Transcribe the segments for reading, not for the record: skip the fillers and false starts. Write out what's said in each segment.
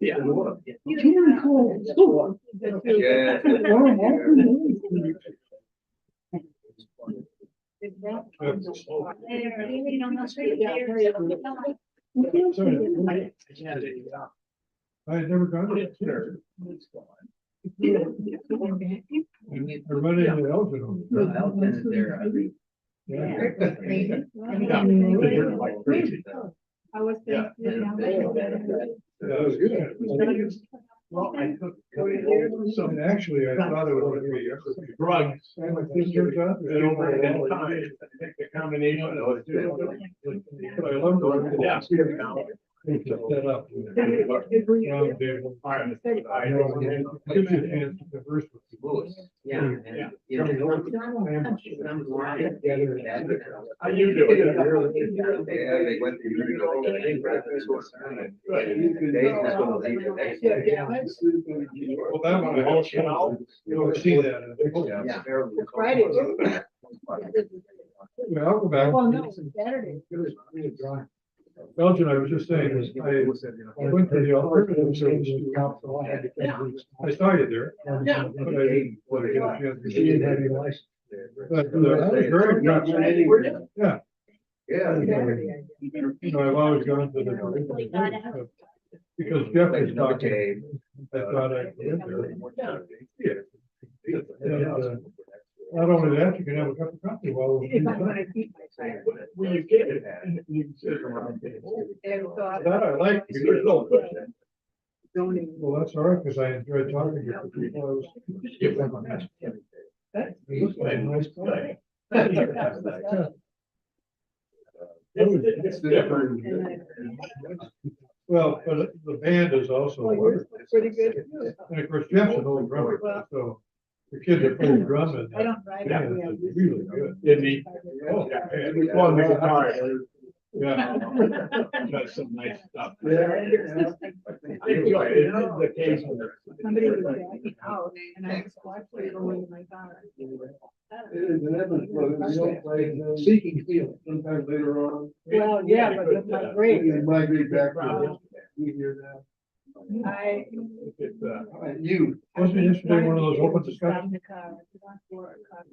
Yeah. I had never gone to it. I run into Elgin. Elgin is there. I was Yeah. That was good. Well, I took. And actually, I thought it was going to be Drugs. And my sister's up. And over at that time, I think the combination of those two. But I love the. Yeah. They set up. Round table. All right. Give me a chance to converse with you. Yeah. Yeah. How you doing? Yeah, they went to. Well, that one, I don't, you don't see that. Friday. Well, I'll go back. Well, no, it's Saturday. Belgian, I was just saying, I went to the alternative service. I saw you there. Yeah. But I didn't want to get a chance to see you. But that was very good. Yeah. Yeah. You know, I've always gone to the. Because Jeff was talking, I thought I'd go in there. And, not only that, you can have a cup of coffee while. If I'm gonna keep my fire. When you get it, you can sit around. That I like. There's no question. Zoning. Well, that's all right, because I enjoyed talking to you. I was- It's different. Well, but the band is also Well, you're wonderful. pretty good. And of course, Jeff's an old drummer, so the kids are playing drum and. I don't drive. Yeah, it's really good. Didn't he? Oh, Yeah. Well, the guitar. Yeah. That's some nice stuff. I Yeah. enjoy it. It is the case when they're. Somebody was backing out and I was watching going in my car. Seeking feeling, sometimes later on. Well, yeah, but with my break, You migrate back to. We hear that. I. It's, You. Wasn't yesterday one of those open Stop in discussions? the car. For a car.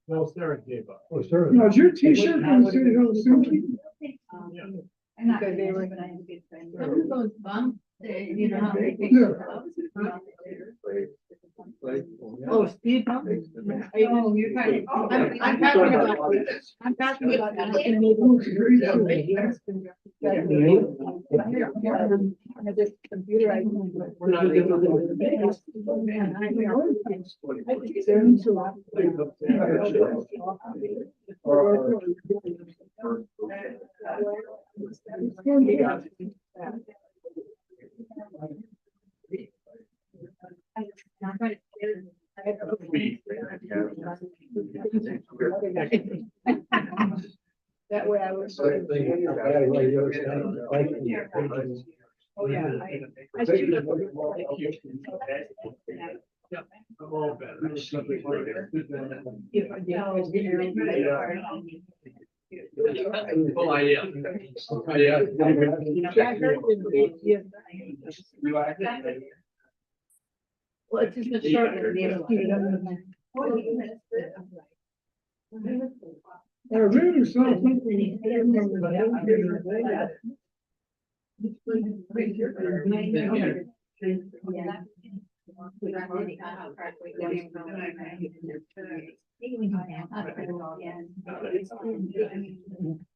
no, Sarah gave up. Oh, sir. Now, is your t-shirt from City Hall Sushi? Because they were. Some of those bumps, you know, how they take. Oh, speed bump? Oh, you're talking, I'm talking about, I'm talking about. This computer, I. We're not able That way I was. Oh, yeah. I should have- I'm all better. Oh, I am. Yeah, I heard it. Yeah. Well, it's just a short. I really saw something.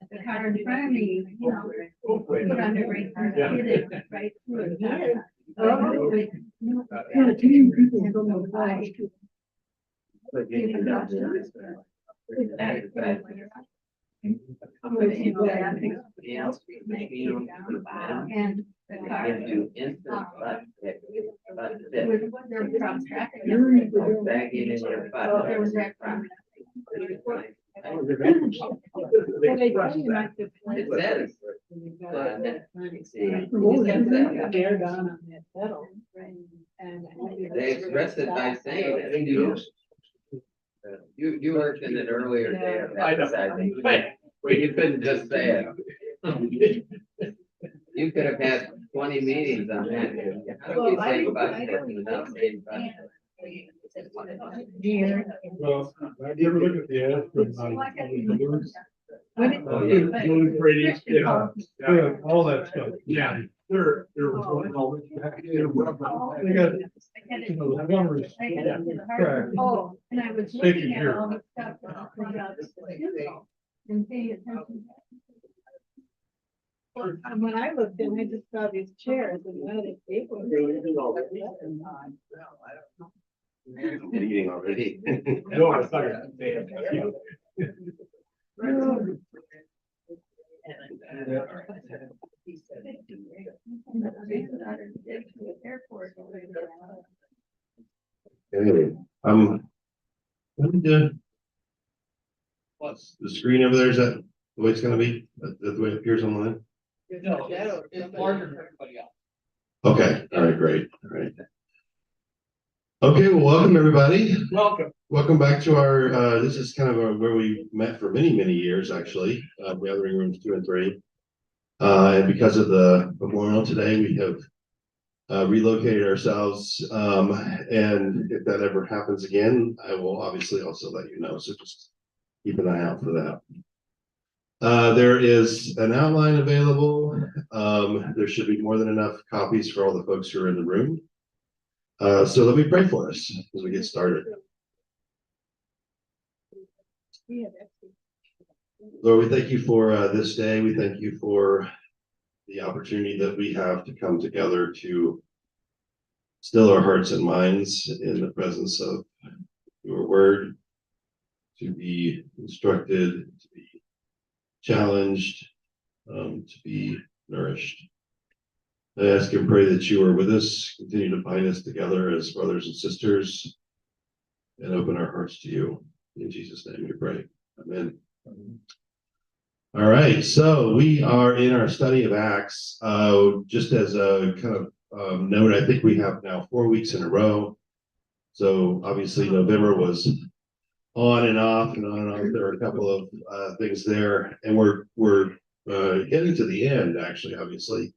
The car in front of me, you know, put on the brake, hit it right through it. Yeah, team people from the flash. And the car. There was that problem. They tell you not to play. It says. Bear down on that pedal. And. They express it by saying it. You worked in an earlier day of I know. advertising, where you couldn't just say it. You could have had 20 meetings on that. How do we save budget without saving budget? Well, have you ever look at the ads for Oh, yeah. Blue pretty, yeah. yeah, all that stuff. Yeah, there was. They got, you know, the numbers. Correct. Oh, and I was Sticky looking at here. all the stuff about and paying attention. And when I looked in, I just saw these chairs and now the table. Eating already. No, I thought Anyway, what's the screen over there? Is that the way it's gonna be? The way it appears online? No, it's larger for everybody else. Okay, all right, great, all right. Okay, well, welcome, everybody. Welcome. Welcome back to our, this is kind of where we met for many, many years, actually, gathering rooms 2 and 3. And because of the memorial today, we have relocated ourselves. And if that ever happens again, I will obviously also let you know. So just keep an eye out for that. There is an outline available. There should be more than enough copies for all the folks who are in the room. So let me pray for us as we get started. Lord, we thank you for this day. We thank you for the opportunity that we have to come together to still our hearts and minds in the presence of your word, to be instructed, to be challenged, to be nourished. I ask and pray that you are with us, continue to bind us together as brothers and sisters, and open our hearts to you. In Jesus' name we pray. Amen. All right, so we are in our study of Acts. Just as a kind of note, I think we have now 4 weeks in a row. So obviously November was on and off and on and off. There are a couple of things there, and we're getting to the end, actually, obviously,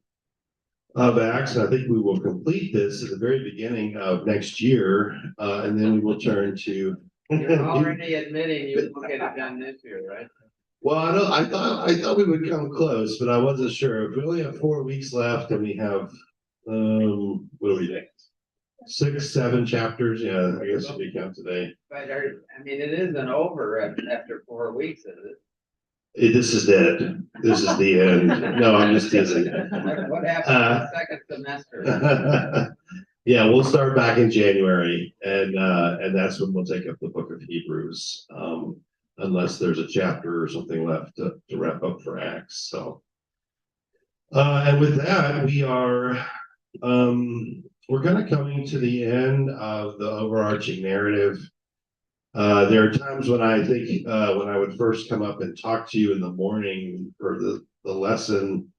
of Acts. I think we will complete this at the very beginning of next year, and then we will turn to. You're already admitting you will get it done this year, right? Well, I thought we would come close, but I wasn't sure. If we only have 4 weeks left, and we have what do we think? 6, 7 chapters. Yeah, I guess if we count today. But I mean, it isn't over after 4 weeks, is it? This is it. This is the end. No, I'm just teasing. What happened in the second semester? Yeah, we'll start back in January, and that's when we'll take up the book of Hebrews, unless there's a chapter or something left to wrap up for Acts. So, and with that, we are we're kind of coming to the end of the overarching narrative. There are times when I think when I would first come up and talk to you in the morning for the lesson,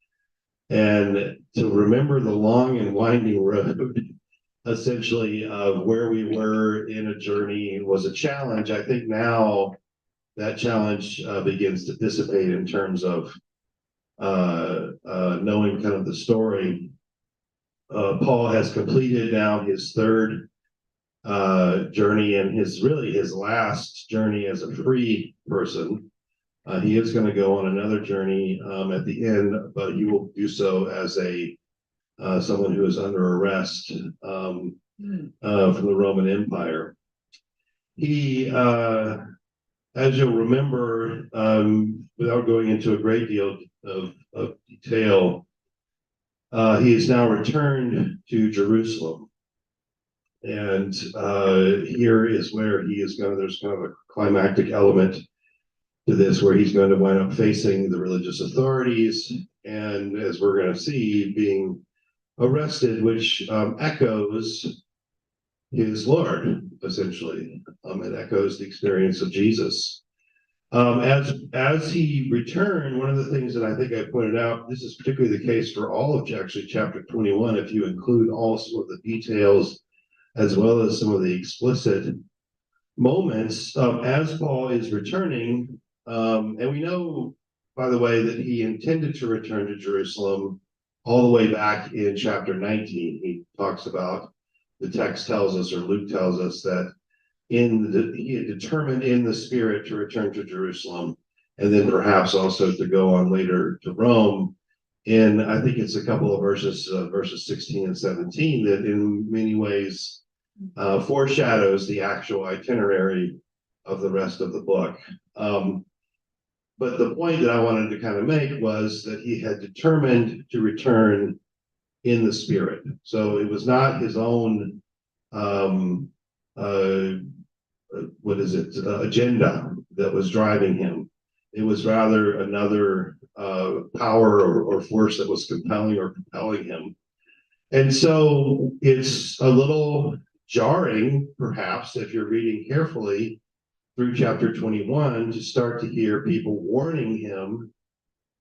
and to remember the long and winding road, essentially, of where we were in a journey was a challenge. I think now that challenge begins to dissipate in terms of knowing kind of the story. Paul has completed now his third journey and his last journey as a free person. He is going to go on another journey at the end, but he will do so as a someone who is under arrest from the Roman Empire. He, as you'll remember, without going into a great deal of detail, he is now returned to Jerusalem. And here is where he is going. There's kind of a climactic element to this, where he's going to wind up facing the religious authorities, and as we're going to see, being arrested, which echoes his Lord, essentially. It echoes the experience of Jesus. As he returned, one of the things that I think I pointed out, this is particularly the case for all of actually chapter 21, if you include all some of the details as well as some of the explicit moments as Paul is returning. And we know, by the way, that he intended to return to Jerusalem all the way back in chapter 19, he talks about, the text tells us, or Luke tells us, that he had determined in the spirit to return to Jerusalem, and then perhaps also to go on later to Rome. And I think it's a couple of verses 16 and 17, that in many ways foreshadows the actual itinerary of the rest of the book. But the point that I wanted to kind of make was that he had determined to return in the spirit. So it was not his own agenda that was driving him. It was rather another power or force that was compelling him. And so it's a little jarring, perhaps, if you're reading carefully through chapter 21, to start to hear people warning him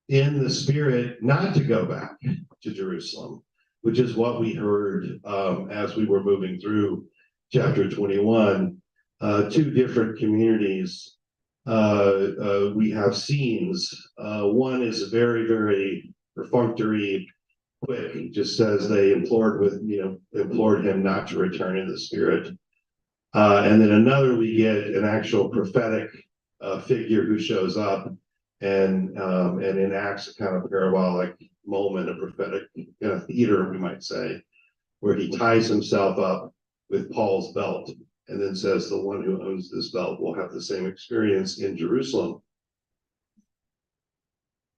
in the spirit not to go back to Jerusalem, which is what we heard as we were moving through chapter 21. Two different communities. We have scenes. One is very, very perfunctory, quick. It just says they implored him not to return in the spirit. And then another, we get an actual prophetic figure who shows up and enacts a kind of parabolic moment, a prophetic kind of theater, we might say, where he ties himself up with Paul's belt and then says the one who owns this belt will have the same experience in Jerusalem.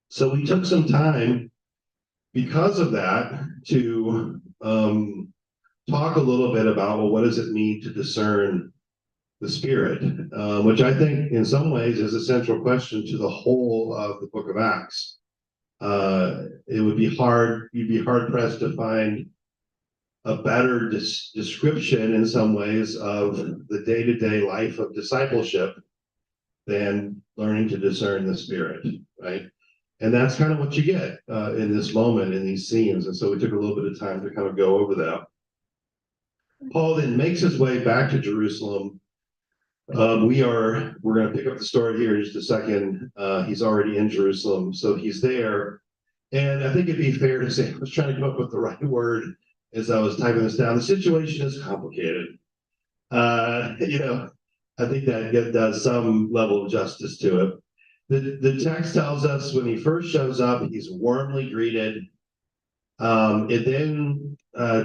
So we took some time because of that to talk a little bit about, well, what does it mean to discern the spirit, which I think in some ways is a central question to the whole of the book of Acts. It would be you'd be hard pressed to find a better description in some ways of the day-to-day life of discipleship than learning to discern the spirit, right? And that's kind of what you get in this moment, in these scenes. And so we took a little bit of time to kind of go over that. Paul then makes his way back to Jerusalem. We're going to pick up the story here in just a second. He's already in Jerusalem, so he's there. And I think it'd be fair to say, I was trying to come up with the right word as I was typing this down. The situation is complicated. I think that does some level of justice to it. The text tells us when he first shows up, he's warmly greeted. It then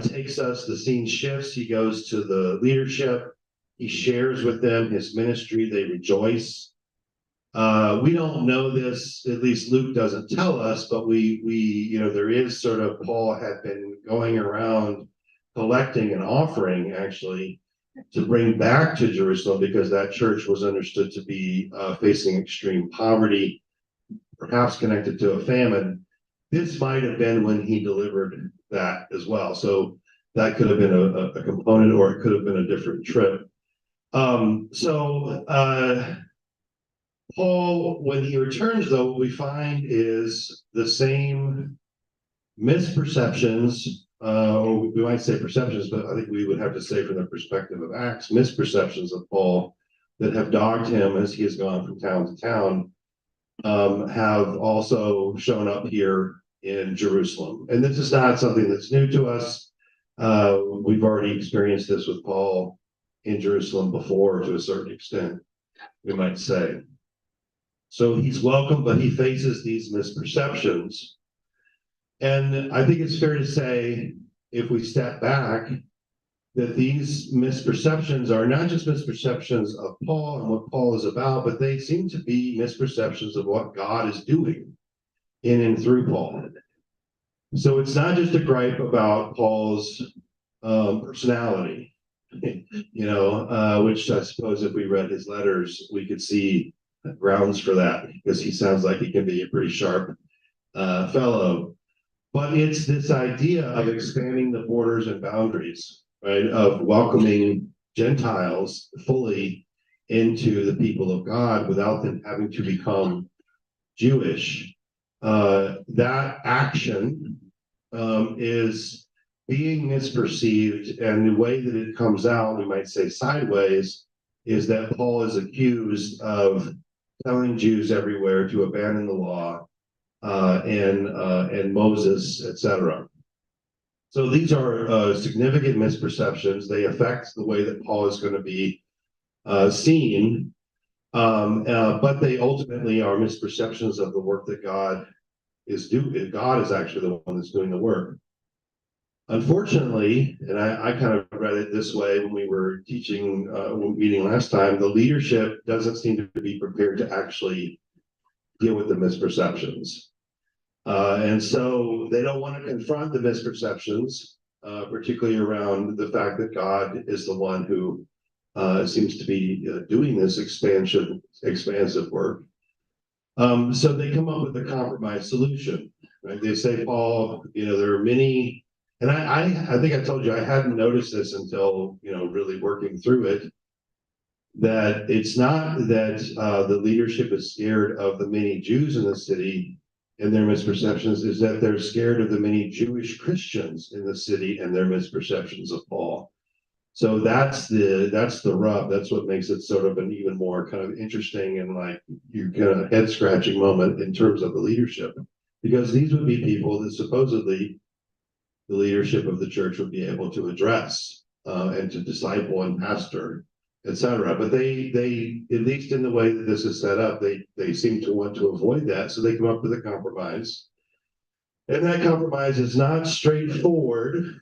takes us, the scene shifts. He goes to the leadership. He shares with them his ministry. They rejoice. We don't know this, at least Luke doesn't tell us, but there is sort of, Paul had been going around collecting and offering, actually, to bring back to Jerusalem, because that church was understood to be facing extreme poverty, perhaps connected to a famine. This might have been when he delivered that as well. So that could have been a component, or it could have been a different trip. Paul, when he returns, though, what we find is the same misperceptions, or we might say perceptions, but I think we would have to say from the perspective of Acts, misperceptions of Paul that have dogged him as he has gone from town to town, have also shown up here in Jerusalem. And this is not something that's new to us. We've already experienced this with Paul in Jerusalem before, to a certain extent, we might say. So he's welcome, but he faces these misperceptions. And I think it's fair to say, if we step back, that these misperceptions are not just misperceptions of Paul and what Paul is about, but they seem to be misperceptions of what God is doing in and through Paul. So it's not just a gripe about Paul's personality, which I suppose if we read his letters, we could see grounds for that, because he sounds like he can be a pretty sharp fellow. But it's this idea of expanding the borders and boundaries, right, of welcoming Gentiles fully into the people of God without them having to become Jewish. That action is being misperceived, and the way that it comes out, we might say sideways, is that Paul is accused of telling Jews everywhere to abandon the law and Moses, etc. So these are significant misperceptions. They affect the way that Paul is going to be seen, but they ultimately are misperceptions of the work that God is doing. God is actually the one that's doing the work. Unfortunately, and I kind of read it this way when we were teaching, meeting last time, the leadership doesn't seem to be prepared to actually deal with the misperceptions. And so they don't want to confront the misperceptions, particularly around the fact that God is the one who seems to be doing this expansive work. So they come up with a compromise solution, right? They say, Paul, there are many, and I think I told you I hadn't noticed this until, really working through it, that it's not that the leadership is scared of the many Jews in the city and their misperceptions, is that they're scared of the many Jewish Christians in the city and their misperceptions of Paul. So that's the rub. That's what makes it sort of an even more kind of interesting and like you get a head scratching moment in terms of the leadership, because these would be people that supposedly the leadership of the church would be able to address and to disciple and pastor, etc. But they at least in the way that this is set up, they seem to want to avoid that. So they come up with a compromise, and that compromise is not straightforward.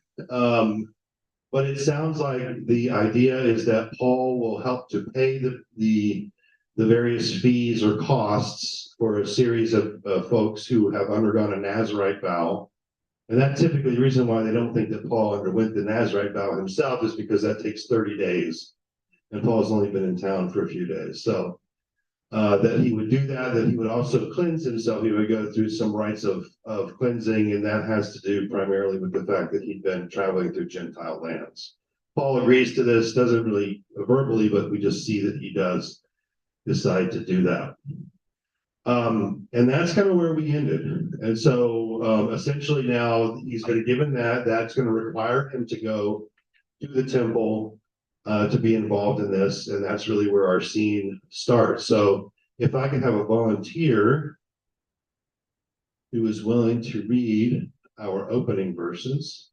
But it sounds like the idea is that Paul will help to pay the various fees or costs for a series of folks who have undergone a Nazarite vow. And that typically the reason why they don't think that Paul underwent the Nazarite vow himself is because that takes 30 days. And Paul's only been in town for a few days. So that he would do that he would also cleanse himself. He would go through some rites of cleansing, and that has to do primarily with the fact that he'd been traveling through Gentile lands. Paul agrees to this, doesn't really verbally, but we just see that he does decide to do that. And that's kind of where we ended. And so essentially now he's been given that's going to require him to go to the temple to be involved in this, and that's really where our scene starts. So if I can have a volunteer who is willing to read our opening verses,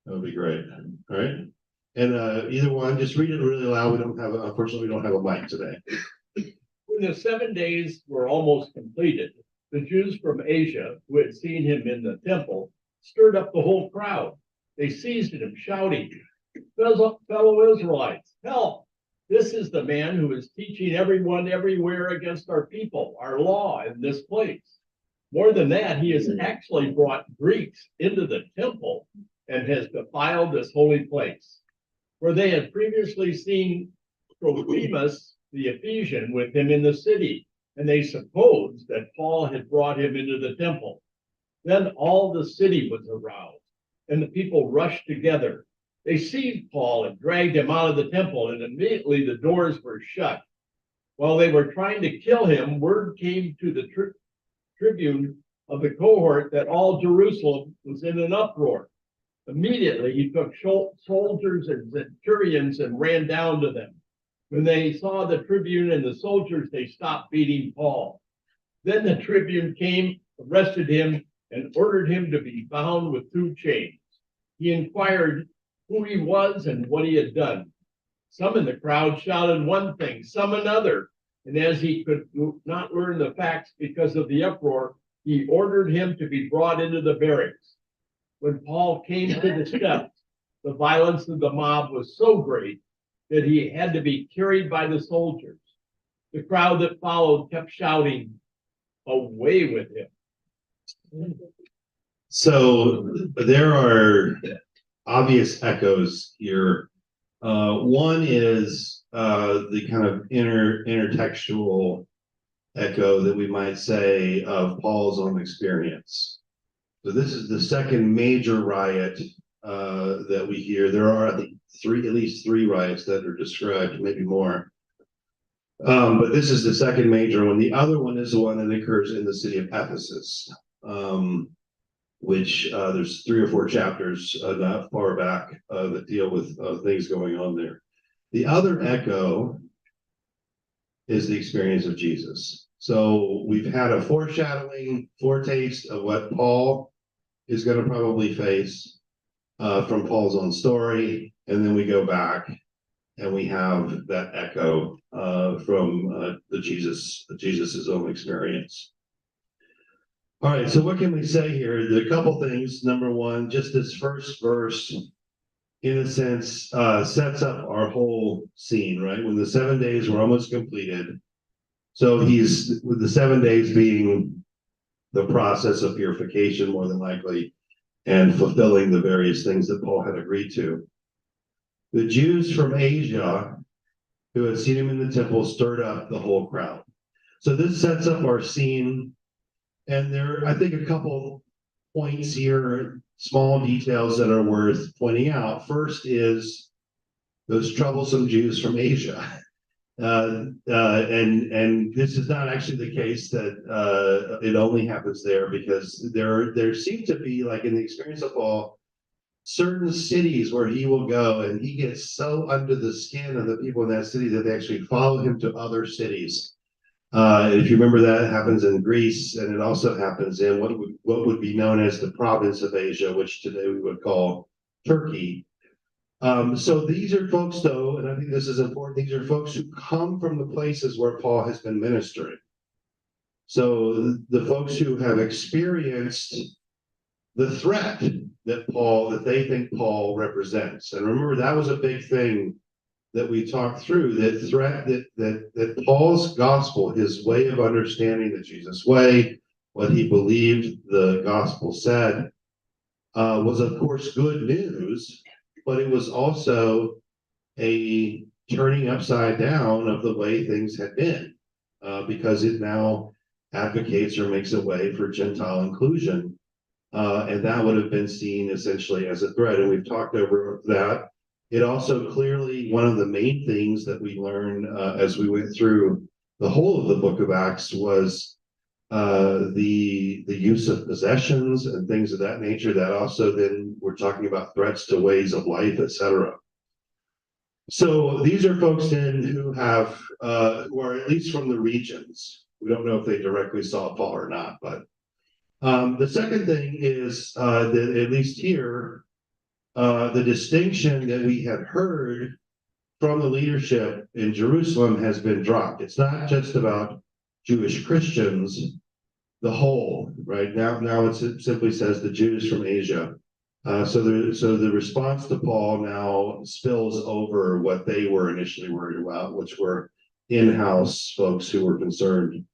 that would be great. All right, and either one, just read it really loud. Unfortunately, we don't have a mic today. When the 7 days were almost completed, the Jews from Asia who had seen him in the temple stirred up the whole crowd. They seized him, shouting, "Fellow Israelites, help! This is the man who is teaching everyone everywhere against our people, our law in this place. More than that, he has actually brought Greeks into the temple and has defiled this holy place." For they had previously seen Trophimus the Ephesian with him in the city, and they supposed that Paul had brought him into the temple. Then all the city was aroused, and the people rushed together. They seized Paul and dragged him out of the temple, and immediately the doors were shut. While they were trying to kill him, word came to the tribune of the cohort that all Jerusalem was in an uproar. Immediately he took soldiers and centurions and ran down to them. When they saw the tribune and the soldiers, they stopped beating Paul. Then the tribune came, arrested him, and ordered him to be bound with 2 chains. He inquired who he was and what he had done. Some in the crowd shouted one thing, some another. And as he could not learn the facts because of the uproar, he ordered him to be brought into the barracks. When Paul came to the steps, the violence of the mob was so great that he had to be carried by the soldiers. The crowd that followed kept shouting, "Away with him." So there are obvious echoes here. One is the kind of intertextual echo that we might say of Paul's own experience. So this is the second major riot that we hear. There are, I think, at least three riots that are described, maybe more. But this is the second major one. The other one is the one that occurs in the city of Ephesus, which there's 3 or 4 chapters not far back that deal with things going on there. The other echo is the experience of Jesus. So we've had a foretaste of what Paul is going to probably face from Paul's own story, and then we go back and we have that echo from Jesus's own experience. All right, so what can we say here? There are a couple things. Number one, just this first verse, in a sense, sets up our whole scene, right? When the 7 days were almost completed. So he's, with the 7 days being the process of purification, more than likely, and fulfilling the various things that Paul had agreed to. The Jews from Asia who had seen him in the temple stirred up the whole crowd. So this sets up our scene. And there, I think, a couple points here, small details that are worth pointing out. First is those troublesome Jews from Asia. And this is not actually the case that it only happens there, because there seem to be, like in the experience of Paul, certain cities where he will go and he gets so under the skin of the people in that city that they actually follow him to other cities. If you remember, that happens in Greece, and it also happens in what would be known as the province of Asia, which today we would call Turkey. So these are folks, though, and I think this is important, these are folks who come from the places where Paul has been ministering. So the folks who have experienced the threat that they think Paul represents. And remember, that was a big thing that we talked through, that threat that Paul's gospel, his way of understanding the Jesus way, what he believed the gospel said, was of course good news, but it was also a turning upside down of the way things had been, because it now advocates or makes a way for Gentile inclusion. And that would have been seen essentially as a threat. And we've talked over that. It also clearly, one of the main things that we learned as we went through the whole of the book of Acts was the use of possessions and things of that nature. That also then we're talking about threats to ways of life, etc. So these are folks then who have, who are at least from the regions. We don't know if they directly saw Paul or not, but the second thing is that at least here, the distinction that we had heard from the leadership in Jerusalem has been dropped. It's not just about Jewish Christians, the whole, right? Now it simply says the Jews from Asia. So the response to Paul now spills over what they were initially worried about, which were in-house folks who were concerned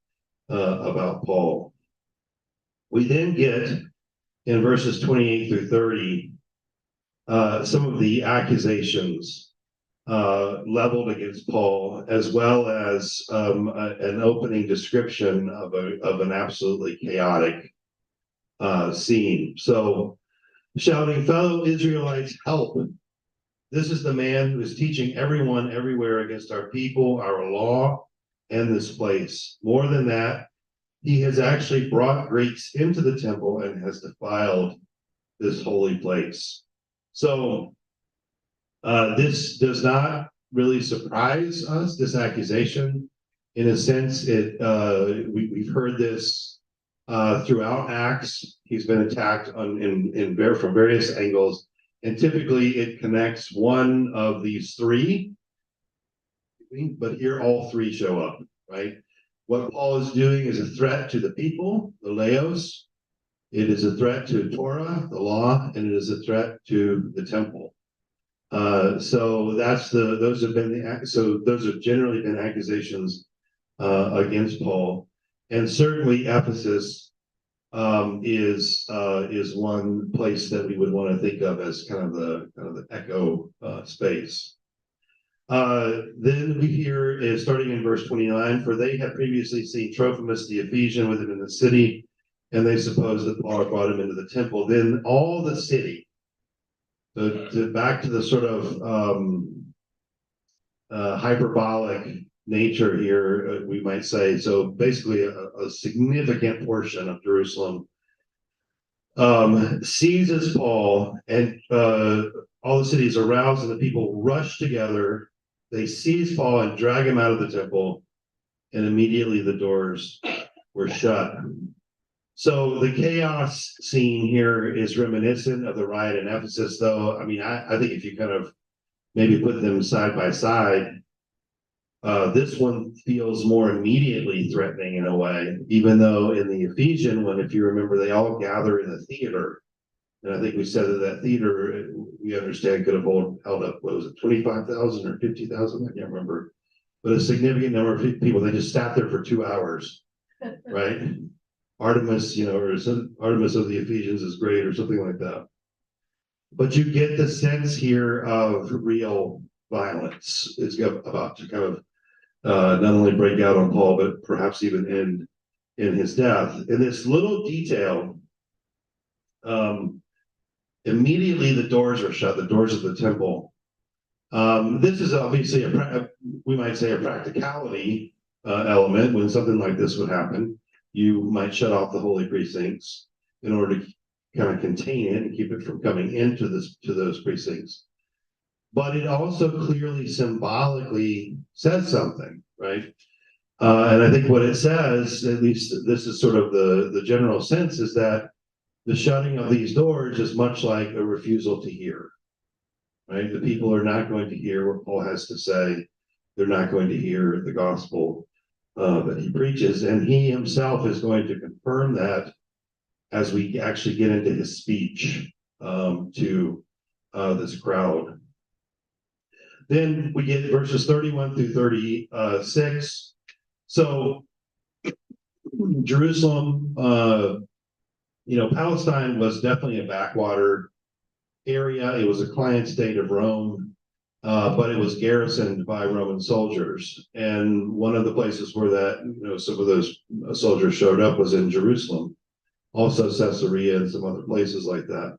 about Paul. We then get in verses 28 through 30 some of the accusations leveled against Paul, as well as an opening description of an absolutely chaotic scene. So, shouting, "Fellow Israelites, help! This is the man who is teaching everyone everywhere against our people, our law, and this place. More than that, he has actually brought Greeks into the temple and has defiled this holy place." So this does not really surprise us, this accusation. In a sense, we've heard this throughout Acts. He's been attacked from various angles, and typically it connects one of these three, but here all three show up, right? What Paul is doing is a threat to the people, the laos. It is a threat to Torah, the law, and it is a threat to the temple. So those have generally been accusations against Paul, and certainly Ephesus is one place that we would want to think of as kind of the echo space. Then we hear, starting in verse 29, "For they had previously seen Trophimus the Ephesian with him in the city, and they supposed that Paul had brought him into the temple. Then all the city," back to the sort of hyperbolic nature here, we might say. So basically a significant portion of Jerusalem seizes Paul, and all the city is aroused, and the people rush together. They seize Paul and drag him out of the temple. and immediately the doors were shut. So the chaos scene here is reminiscent of the riot in Ephesus, though. I mean, I think if you kind of maybe put them side by side, this one feels more immediately threatening in a way, even though in the Ephesian one, if you remember, they all gather in a theater. And I think we said that that theater, we understand, could have held up, what was it, 25,000 or 50,000? I can't remember. But a significant number of people, they just sat there for 2 hours, right? Artemis, or Artemis of the Ephesians is great, or something like that. But you get the sense here of real violence. It's about to kind of not only break out on Paul, but perhaps even end in his death. In this little detail, immediately the doors are shut, the doors of the temple. This is obviously we might say a practicality element. When something like this would happen, you might shut off the holy precincts in order to kind of contain it and keep it from coming into those precincts. But it also clearly symbolically says something, right? And I think what it says, at least this is sort of the general sense, is that the shutting of these doors is much like a refusal to hear, right? The people are not going to hear what Paul has to say. They're not going to hear the gospel that he preaches. And he himself is going to confirm that as we actually get into his speech to this crowd. Then we get verses 31 through 36. So Jerusalem, Palestine was definitely a backwater area. It was a client state of Rome, but it was garrisoned by Roman soldiers. And one of the places where that, some of those soldiers showed up was in Jerusalem, also Caesarea and some other places like that.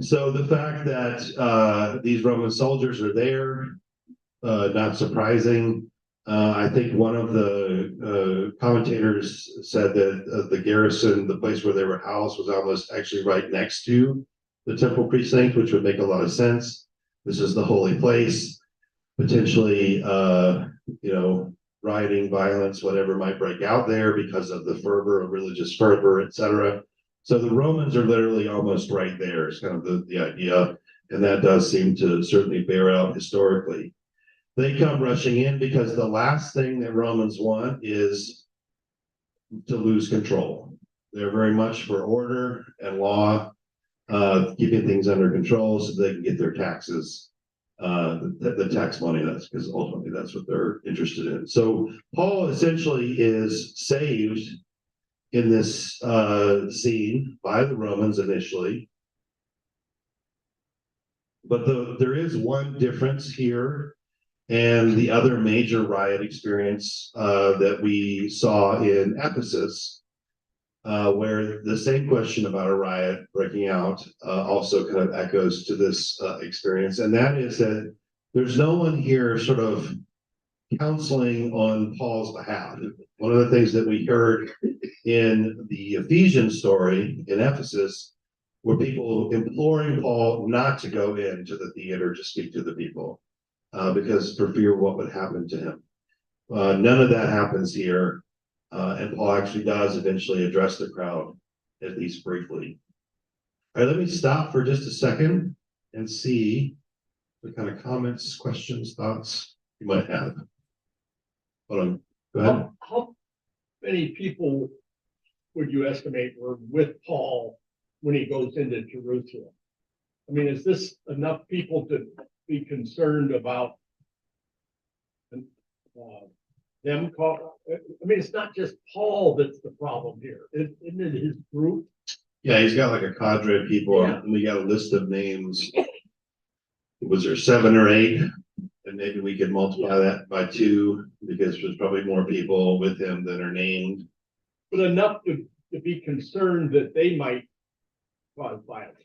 So the fact that these Roman soldiers are there, not surprising. I think one of the commentators said that the garrison, the place where they were housed, was almost actually right next to the temple precinct, which would make a lot of sense. This is the holy place. Potentially, rioting, violence, whatever might break out there because of the fervor of religious fervor, etc. So the Romans are literally almost right there, is kind of the idea. And that does seem to certainly bear out historically. They come rushing in because the last thing that Romans want is to lose control. They're very much for order and law, keeping things under control so they can get their taxes, the tax money. That's because ultimately that's what they're interested in. So Paul essentially is saved in this scene by the Romans initially. But there is one difference here and the other major riot experience that we saw in Ephesus, where the same question about a riot breaking out also kind of echoes to this experience. And that is that there's no one here sort of counseling on Paul's behalf. One of the things that we heard in the Ephesian story in Ephesus were people imploring Paul not to go into the theater to speak to the people because for fear of what would happen to him. None of that happens here. And Paul actually does eventually address the crowd, at least briefly. All right, let me stop for just a second and see what kind of comments, questions, thoughts you might have. Hold on, go ahead. How many people would you estimate were with Paul when he goes into Jerusalem? I mean, is this enough people to be concerned about them call? I mean, it's not just Paul that's the problem here. Isn't it his group? Yeah, he's got like a cadre of people, Yeah. and we got a list of names. Was there 7 or 8? And maybe we could multiply that by 2 because there's probably more people with him than are named. But enough to be concerned that they might cause violence.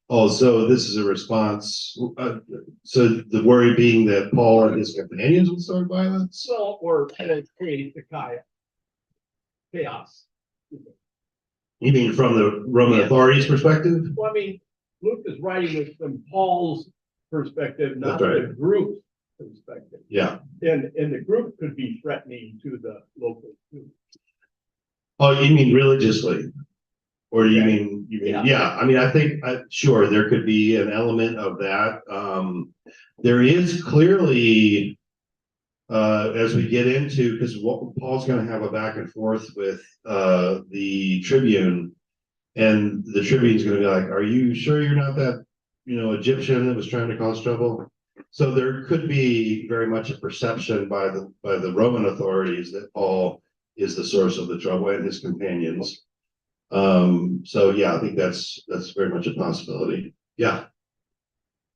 Oh, so this is a response. So the worry being that Paul and his companions would start violence? Well, or create the chaos. You mean from the Roman authorities' perspective? Well, I mean, Luke is writing it from Paul's perspective, not That's right. the group's perspective. Yeah. And the group could be threatening to the local too. Oh, you mean religiously? Or do you Yeah. mean, Yeah. yeah, I mean, I think, sure, there could be an element of that. There is clearly, as we get into, because Paul's gonna have a back and forth with, the Tribune. And the Tribune's gonna be like, are you sure you're not that, Egyptian that was trying to cause trouble? So there could be very much a perception by the Roman authorities that Paul is the source of the trouble and his companions. So yeah, I think that's very much a possibility. Yeah.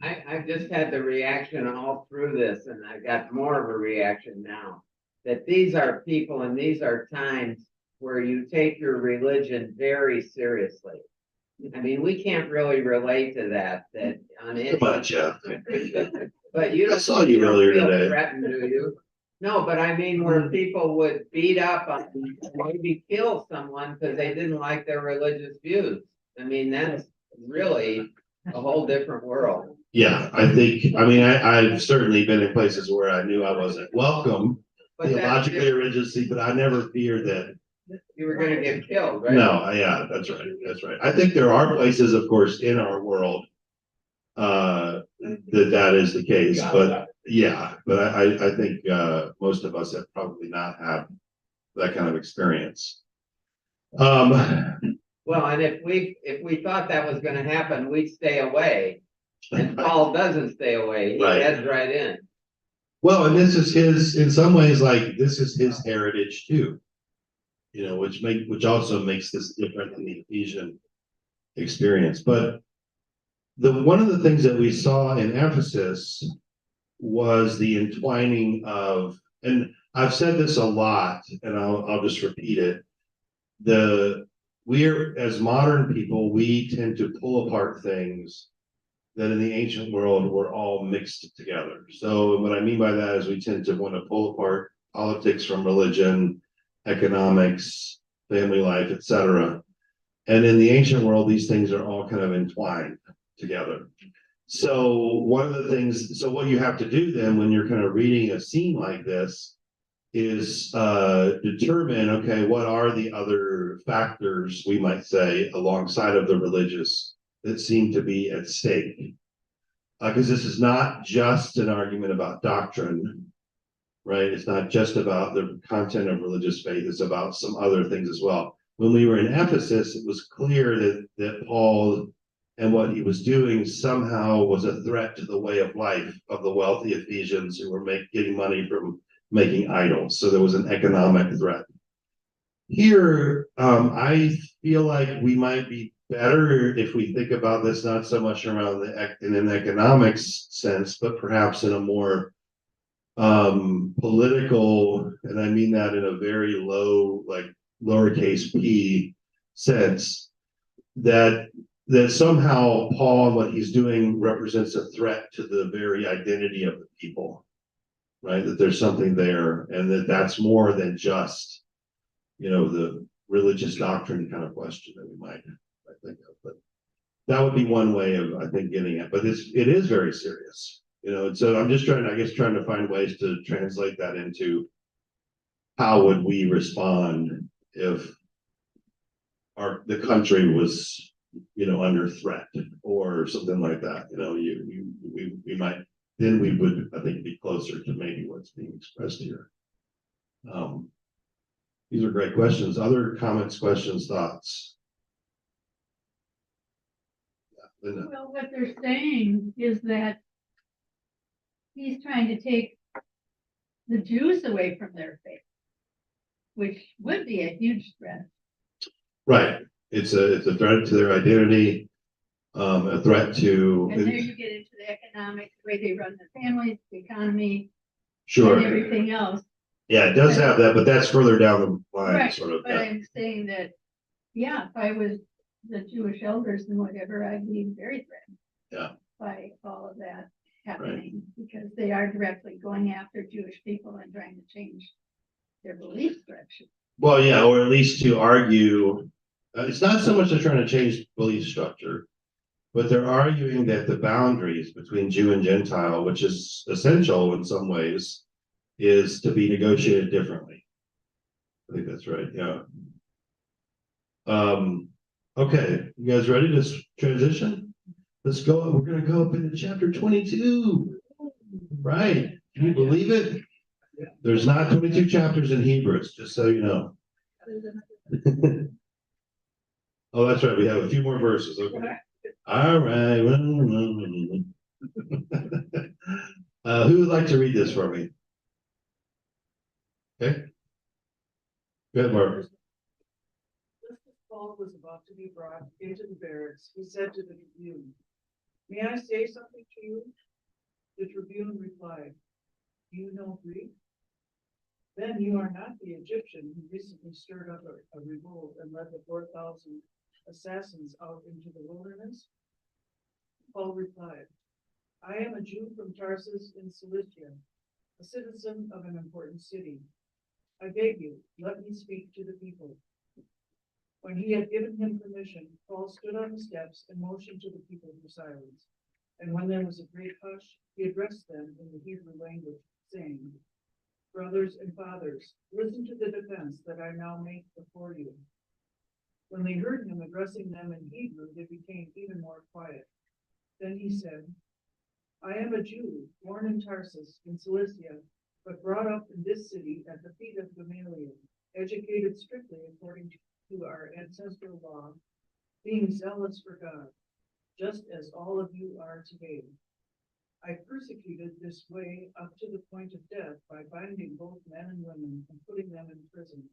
I've just had the reaction all through this, and I got more of a reaction now. That these are people and these are times where you take your religion very seriously. I mean, we can't really relate to that on any. Come on, Jeff. But you I don't. saw you don't earlier feel today. threatened, do you? No, but I mean, where people would beat up on, maybe kill someone because they didn't like their religious views. I mean, that's really a whole different world. Yeah, I mean, I've certainly been in places where I knew I wasn't welcome But that's theologically or different. religiously, but I never feared that. You were gonna get killed, right? No, yeah, that's right. That's right. I think there are places, of course, in our world that is the case, but yeah, but I think most of us have probably not had that kind of experience. Well, and if we thought that was gonna happen, we'd stay away. And Paul doesn't stay away. He Right. heads right in. Well, and this is his, in some ways, like this is his heritage too. Which also makes this different than the Ephesian experience. But one of the things that we saw in Ephesus was the entwining of, and I've said this a lot, and I'll just repeat it. We're, as modern people, we tend to pull apart things that in the ancient world were all mixed together. So what I mean by that is we tend to want to pull apart politics from religion, economics, family life, etc. And in the ancient world, these things are all kind of entwined together. So one of the things, so what you have to do then when you're kind of reading a scene like this is determine, okay, what are the other factors, we might say, alongside of the religious that seem to be at stake. Because this is not just an argument about doctrine, right? It's not just about the content of religious faith, it's about some other things as well. When we were in Ephesus, it was clear that Paul and what he was doing somehow was a threat to the way of life of the wealthy Ephesians who were getting money from making idols. So there was an economic threat. Here, I feel like we might be better if we think about this not so much around in an economics sense, but perhaps in a more political, and I mean that in a very low, like lowercase p sense, that somehow Paul and what he's doing represents a threat to the very identity of the people, right? That there's something there, and that's more than just, the religious doctrine kind of question that we might think of. But that would be one way of, I think, getting it. But it is very serious, and so I'm just trying to find ways to translate that into how would we respond if the country was, under threat or something like that. We might, then we would, I think, be closer to maybe what's being expressed here. These are great questions. Other comments, questions, thoughts? Yeah, Linda. Well, what they're saying is that he's trying to take the Jews away from their faith, which would be a huge threat. Right. It's a threat to their identity, a threat to. And there you get into the economic, the way they run their families, the economy, Sure. and everything else. Yeah, it does have that, but that's further down the line, Right, sort of. but I'm saying that, yeah, if I was the Jewish elders and whatever, I'd be very threatened. Yeah. By all of that happening, because they are directly going after Jewish people and trying to change their belief structure. Well, yeah, or at least to argue, it's not so much they're trying to change belief structure. but they're arguing that the boundaries between Jew and Gentile, which is essential in some ways, is to be negotiated differently. I think that's right, yeah. Okay, you guys ready to transition? Let's go, we're gonna go up into chapter 22. Right, can you believe it? There's not 22 chapters in Hebrews, just so you know. Oh, that's right, we have a few more verses, okay. All right. Who would like to read this for me? Okay. Go ahead, Mark. Just as Paul was about to be brought into the barracks, he said to the tribune, "May I say something to you?" The tribune replied, "Do you know Greek? Then you are not the Egyptian who recently stirred up a revolt and led the 4,000 assassins out into the wilderness?" Paul replied, "I am a Jew from Tarsus in Cilicia, a citizen of an important city. I beg you, let me speak to the people." When he had given him permission, Paul stood on the steps and motioned to the people for silence. And when there was a great hush, he addressed them in the Hebrew language, saying, "Brothers and fathers, listen to the defense that I now make before you." When they heard him addressing them in Hebrew, they became even more quiet. Then he said, "I am a Jew, born in Tarsus in Cilicia, but brought up in this city at the feet of Gamaliel, educated strictly according to our ancestral law, being zealous for God, just as all of you are today. I persecuted this way up to the point of death by binding both men and women and putting them in prison,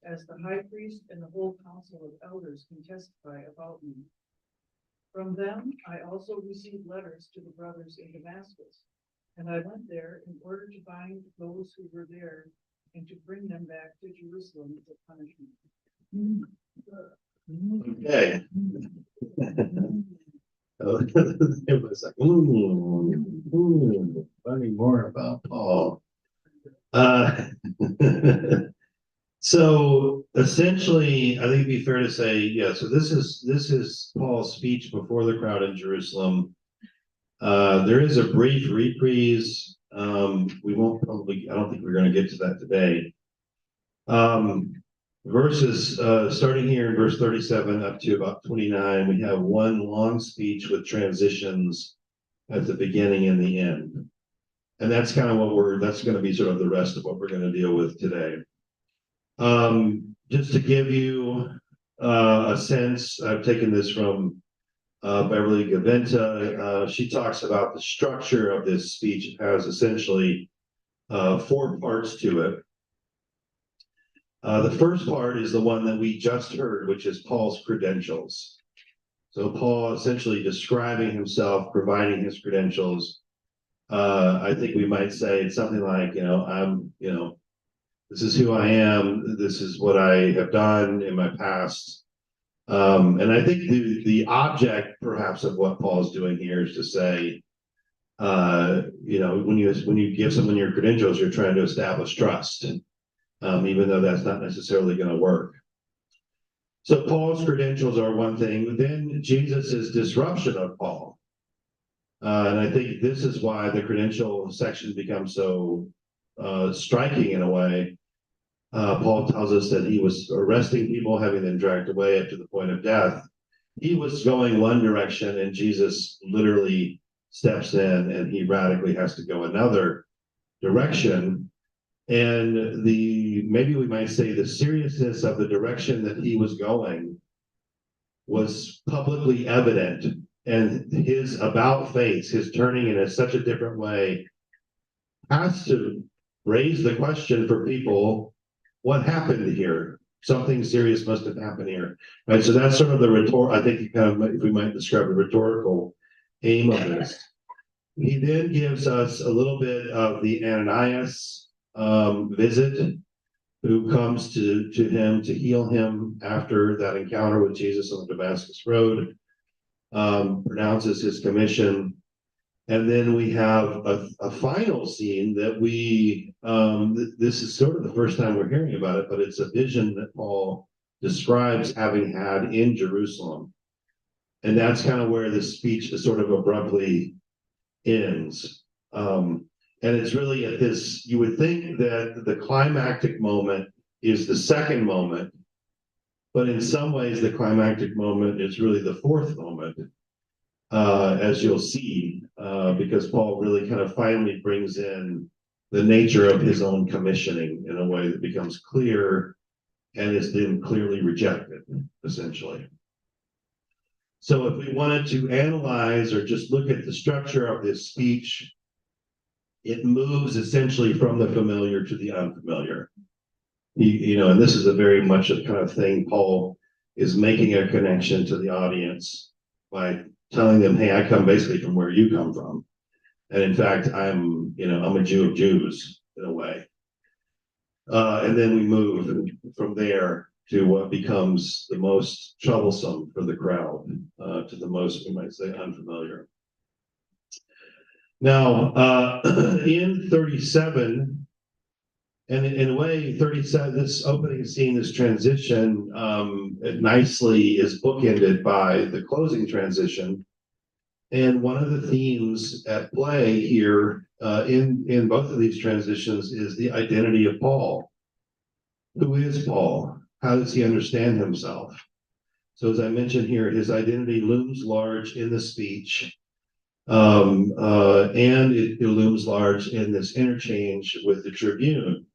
as the high priest and the whole council of elders can testify about me. From them, I also received letters to the brothers in Damascus, and I went there in order to bind those who were there and to bring them back to Jerusalem as a punishment." Okay. It was like, learning more about Paul. So essentially, I think it'd be fair to say, yeah, so this is Paul's speech before the crowd in Jerusalem. There is a brief reprise. We won't probably, I don't think we're going to get to that today. Verses starting here in verse 37 up to about 29, we have one long speech with transitions at the beginning and the end. And that's kind of that's going to be sort of the rest of what we're going to deal with today. Just to give you a sense, I've taken this from Beverly Gaventa. She talks about the structure of this speech. It has essentially 4 parts to it. The first part is the one that we just heard, which is Paul's credentials. So Paul essentially describing himself, providing his credentials. I think we might say it's something like, this is who I am. This is what I have done in my past. And I think the object perhaps of what Paul's doing here is to say, when you give someone your credentials, you're trying to establish trust. Even though that's not necessarily going to work. So Paul's credentials are one thing, but then Jesus's disruption of Paul. And I think this is why the credential section becomes so striking in a way. Paul tells us that he was arresting people, having them dragged away up to the point of death. He was going one direction, and Jesus literally steps in, and he radically has to go another direction. And maybe we might say the seriousness of the direction that he was going was publicly evident, and his about face, his turning in such a different way, has to raise the question for people, what happened here? Something serious must have happened here, right? So that's sort of the I think if we might describe the rhetorical aim of this. He then gives us a little bit of the Ananias visit, who comes to him to heal him after that encounter with Jesus on the Damascus Road, pronounces his commission. And then we have a final scene that this is sort of the first time we're hearing about it, but it's a vision that Paul describes having had in Jerusalem. And that's kind of where the speech is sort of abruptly ends. And it's really at this, you would think that the climactic moment is the second moment, but in some ways the climactic moment is really the fourth moment, as you'll see, because Paul really kind of finally brings in the nature of his own commissioning in a way that becomes clear and is then clearly rejected, essentially. So if we wanted to analyze or just look at the structure of this speech, it moves essentially from the familiar to the unfamiliar. You know, and this is a very much a kind of thing Paul is making a connection to the audience by telling them, hey, I come basically from where you come from. And in fact, I'm a Jew of Jews in a way. And then we move from there to what becomes the most troublesome for the crowd, to the most, we might say, unfamiliar. Now, in 37, and in a way, 37, this opening scene, this transition, nicely is bookended by the closing transition. And one of the themes at play here in both of these transitions is the identity of Paul. Who is Paul? How does he understand himself? So as I mentioned here, his identity looms large in the speech. And it looms large in this interchange with the tribune.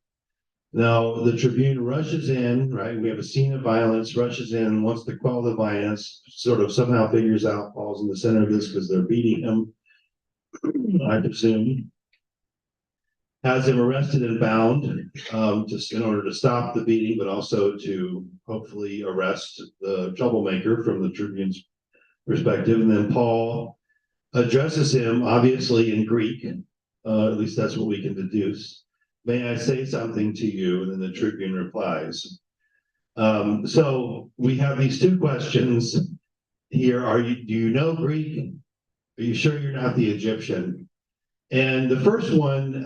Now, the tribune rushes in, right? We have a scene of violence, rushes in, wants to quell the violence, sort of somehow figures out Paul's in the center of this because they're beating him, I presume. Has him arrested and bound just in order to stop the beating, but also to hopefully arrest the troublemaker from the tribune's perspective. And then Paul addresses him, obviously in Greek, at least that's what we can deduce. May I say something to you? And then the tribune replies. So we have these two questions here. Do you know Greek? Are you sure you're not the Egyptian? And the first one,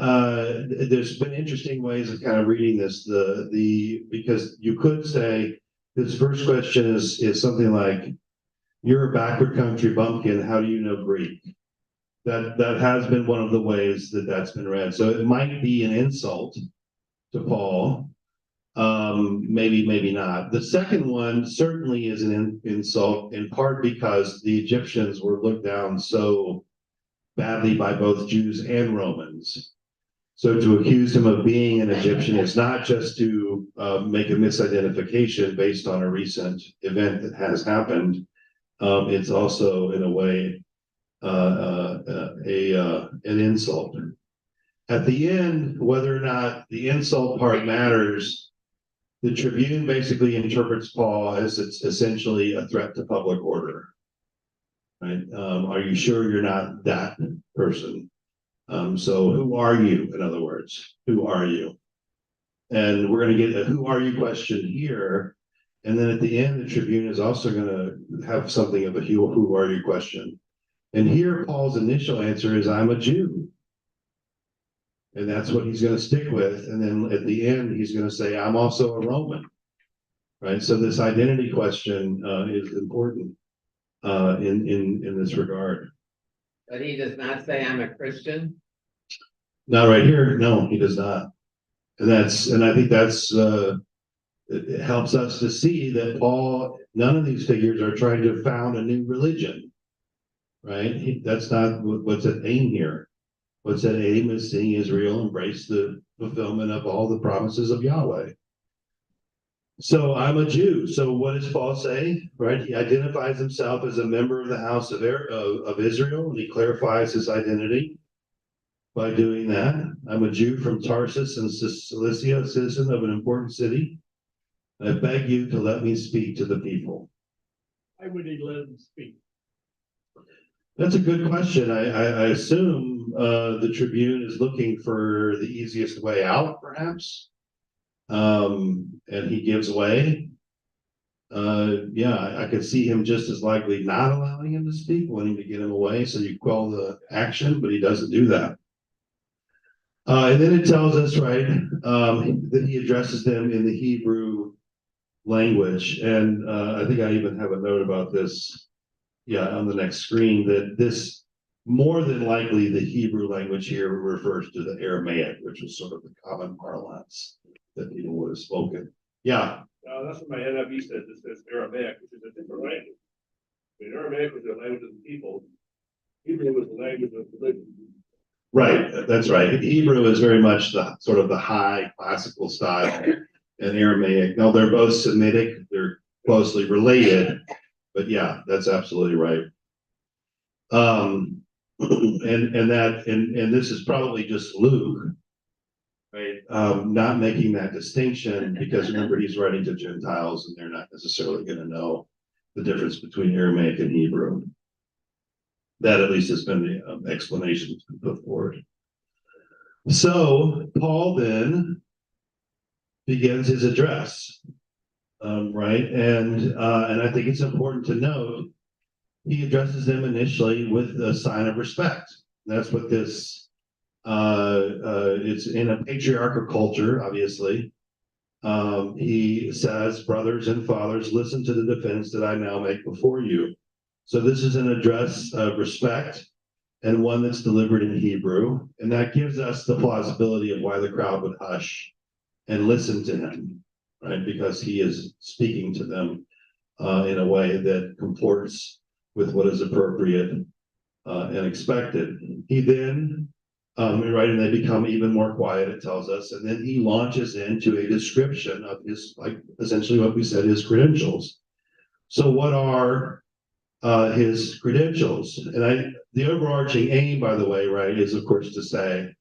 there's been interesting ways of kind of reading this, because you could say this first question is something like, you're a backward country bumpkin, how do you know Greek? That has been one of the ways that's been read. So it might be an insult to Paul, maybe not. The second one certainly is an insult, in part because the Egyptians were looked down so badly by both Jews and Romans. So to accuse him of being an Egyptian is not just to make a misidentification based on a recent event that has happened. It's also, in a way, an insult. At the end, whether or not the insult part matters, the Tribune basically interprets Paul as it's essentially a threat to public order. Right? Are you sure you're not that person? So who are you, in other words? Who are you? And we're going to get a who are you question here. And then at the end, the Tribune is also going to have something of a who are you question. And here, Paul's initial answer is, I'm a Jew. And that's what he's going to stick with. And then at the end, he's going to say, I'm also a Roman. Right? So this identity question is important in this regard. But he does not say I'm a Christian. Not right here. No, he does not. And I think that's it helps us to see that Paul, none of these figures are trying to found a new religion. Right? That's not what's at aim here. What's at aim is seeing Israel embrace the fulfillment of all the promises of Yahweh. So I'm a Jew. So what does Paul say? Right? He identifies himself as a member of the house of Israel, and he clarifies his identity by doing that. I'm a Jew from Tarsus in Cilicia, a citizen of an important city. I beg you to let me speak to the people. Why would he let him speak? That's a good question. I assume the Tribune is looking for the easiest way out, perhaps. And he gives way. I could see him just as likely not allowing him to speak, wanting to get him away so you quell the action, but he doesn't do that. And then it tells us, right, that he addresses them in the Hebrew language. And I think I even have a note about this on the next screen, that this more than likely the Hebrew language here refers to the Aramaic, which was sort of the common parlance that people would have spoken. Yeah. That's what my NIV says. It says Aramaic, which is a different language. I mean, Aramaic was the language of the people. Hebrew was the language of religion. Right, that's right. Hebrew is very much the sort of the high classical style, and Aramaic. Now they're both Semitic, they're closely related, but yeah, that's absolutely right. And this is probably just Luke, right? Not making that distinction because remember he's writing to Gentiles and they're not necessarily going to know the difference between Aramaic and Hebrew. That at least has been the explanation that's been put forward. So Paul then begins his address, right? And I think it's important to note he addresses them initially with a sign of respect. That's what this it's in a patriarchal culture, obviously. He says, brothers and fathers, listen to the defense that I now make before you. So this is an address of respect and one that's delivered in Hebrew. And that gives us the plausibility of why the crowd would hush and listen to him, right? Because he is speaking to them in a way that comports with what is appropriate and expected. He then, right, and they become even more quiet, it tells us, and then he launches into a description of his, like essentially what we said, his credentials. So what are his credentials? And the overarching aim, by the way, right, is of course to say,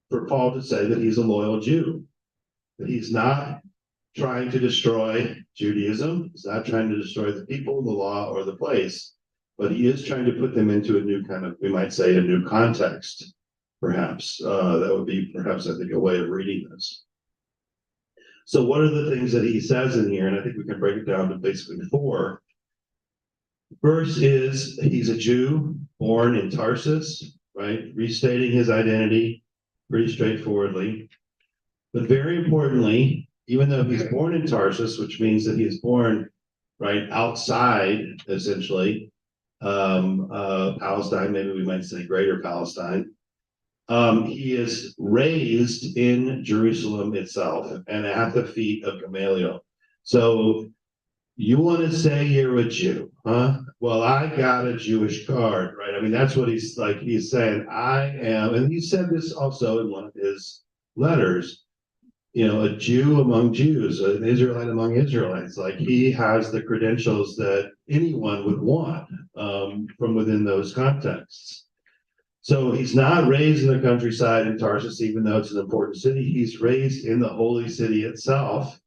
for Paul to say that he's a loyal Jew, that he's not trying to destroy Judaism, he's not trying to destroy the people, the law, or the place, but he is trying to put them into a new kind of, we might say, a new context, perhaps. That would be perhaps, I think, a way of reading this. So what are the things that he says in here? And I think we can break it down to basically four. First is he's a Jew born in Tarsus, right? Restating his identity pretty straightforwardly. But very importantly, even though he's born in Tarsus, which means that he is born right outside, essentially, Palestine, maybe we might say greater Palestine, he is raised in Jerusalem itself and at the feet of Gamaliel. So you want to say you're a Jew, huh? Well, I got a Jewish card, right? I mean, that's what he's like. He's saying, I am, and he said this also in one of his letters, you know, a Jew among Jews, an Israelite among Israelites. Like he has the credentials that anyone would want from within those contexts. So he's not raised in the countryside in Tarsus, even though it's an important city. He's raised in the holy city itself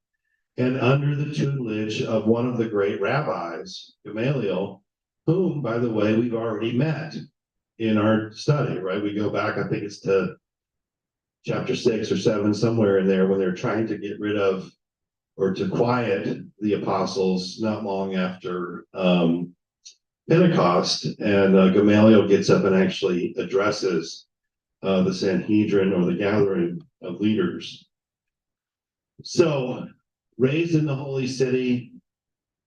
and under the tutelage of one of the great rabbis, Gamaliel, whom, by the way, we've already met in our study, right? We go back, I think it's to chapter 6 or 7, somewhere in there, when they're trying to get rid of or to quiet the apostles not long after Pentecost. And Gamaliel gets up and actually addresses the Sanhedrin, or the gathering of leaders. So, raised in the holy city,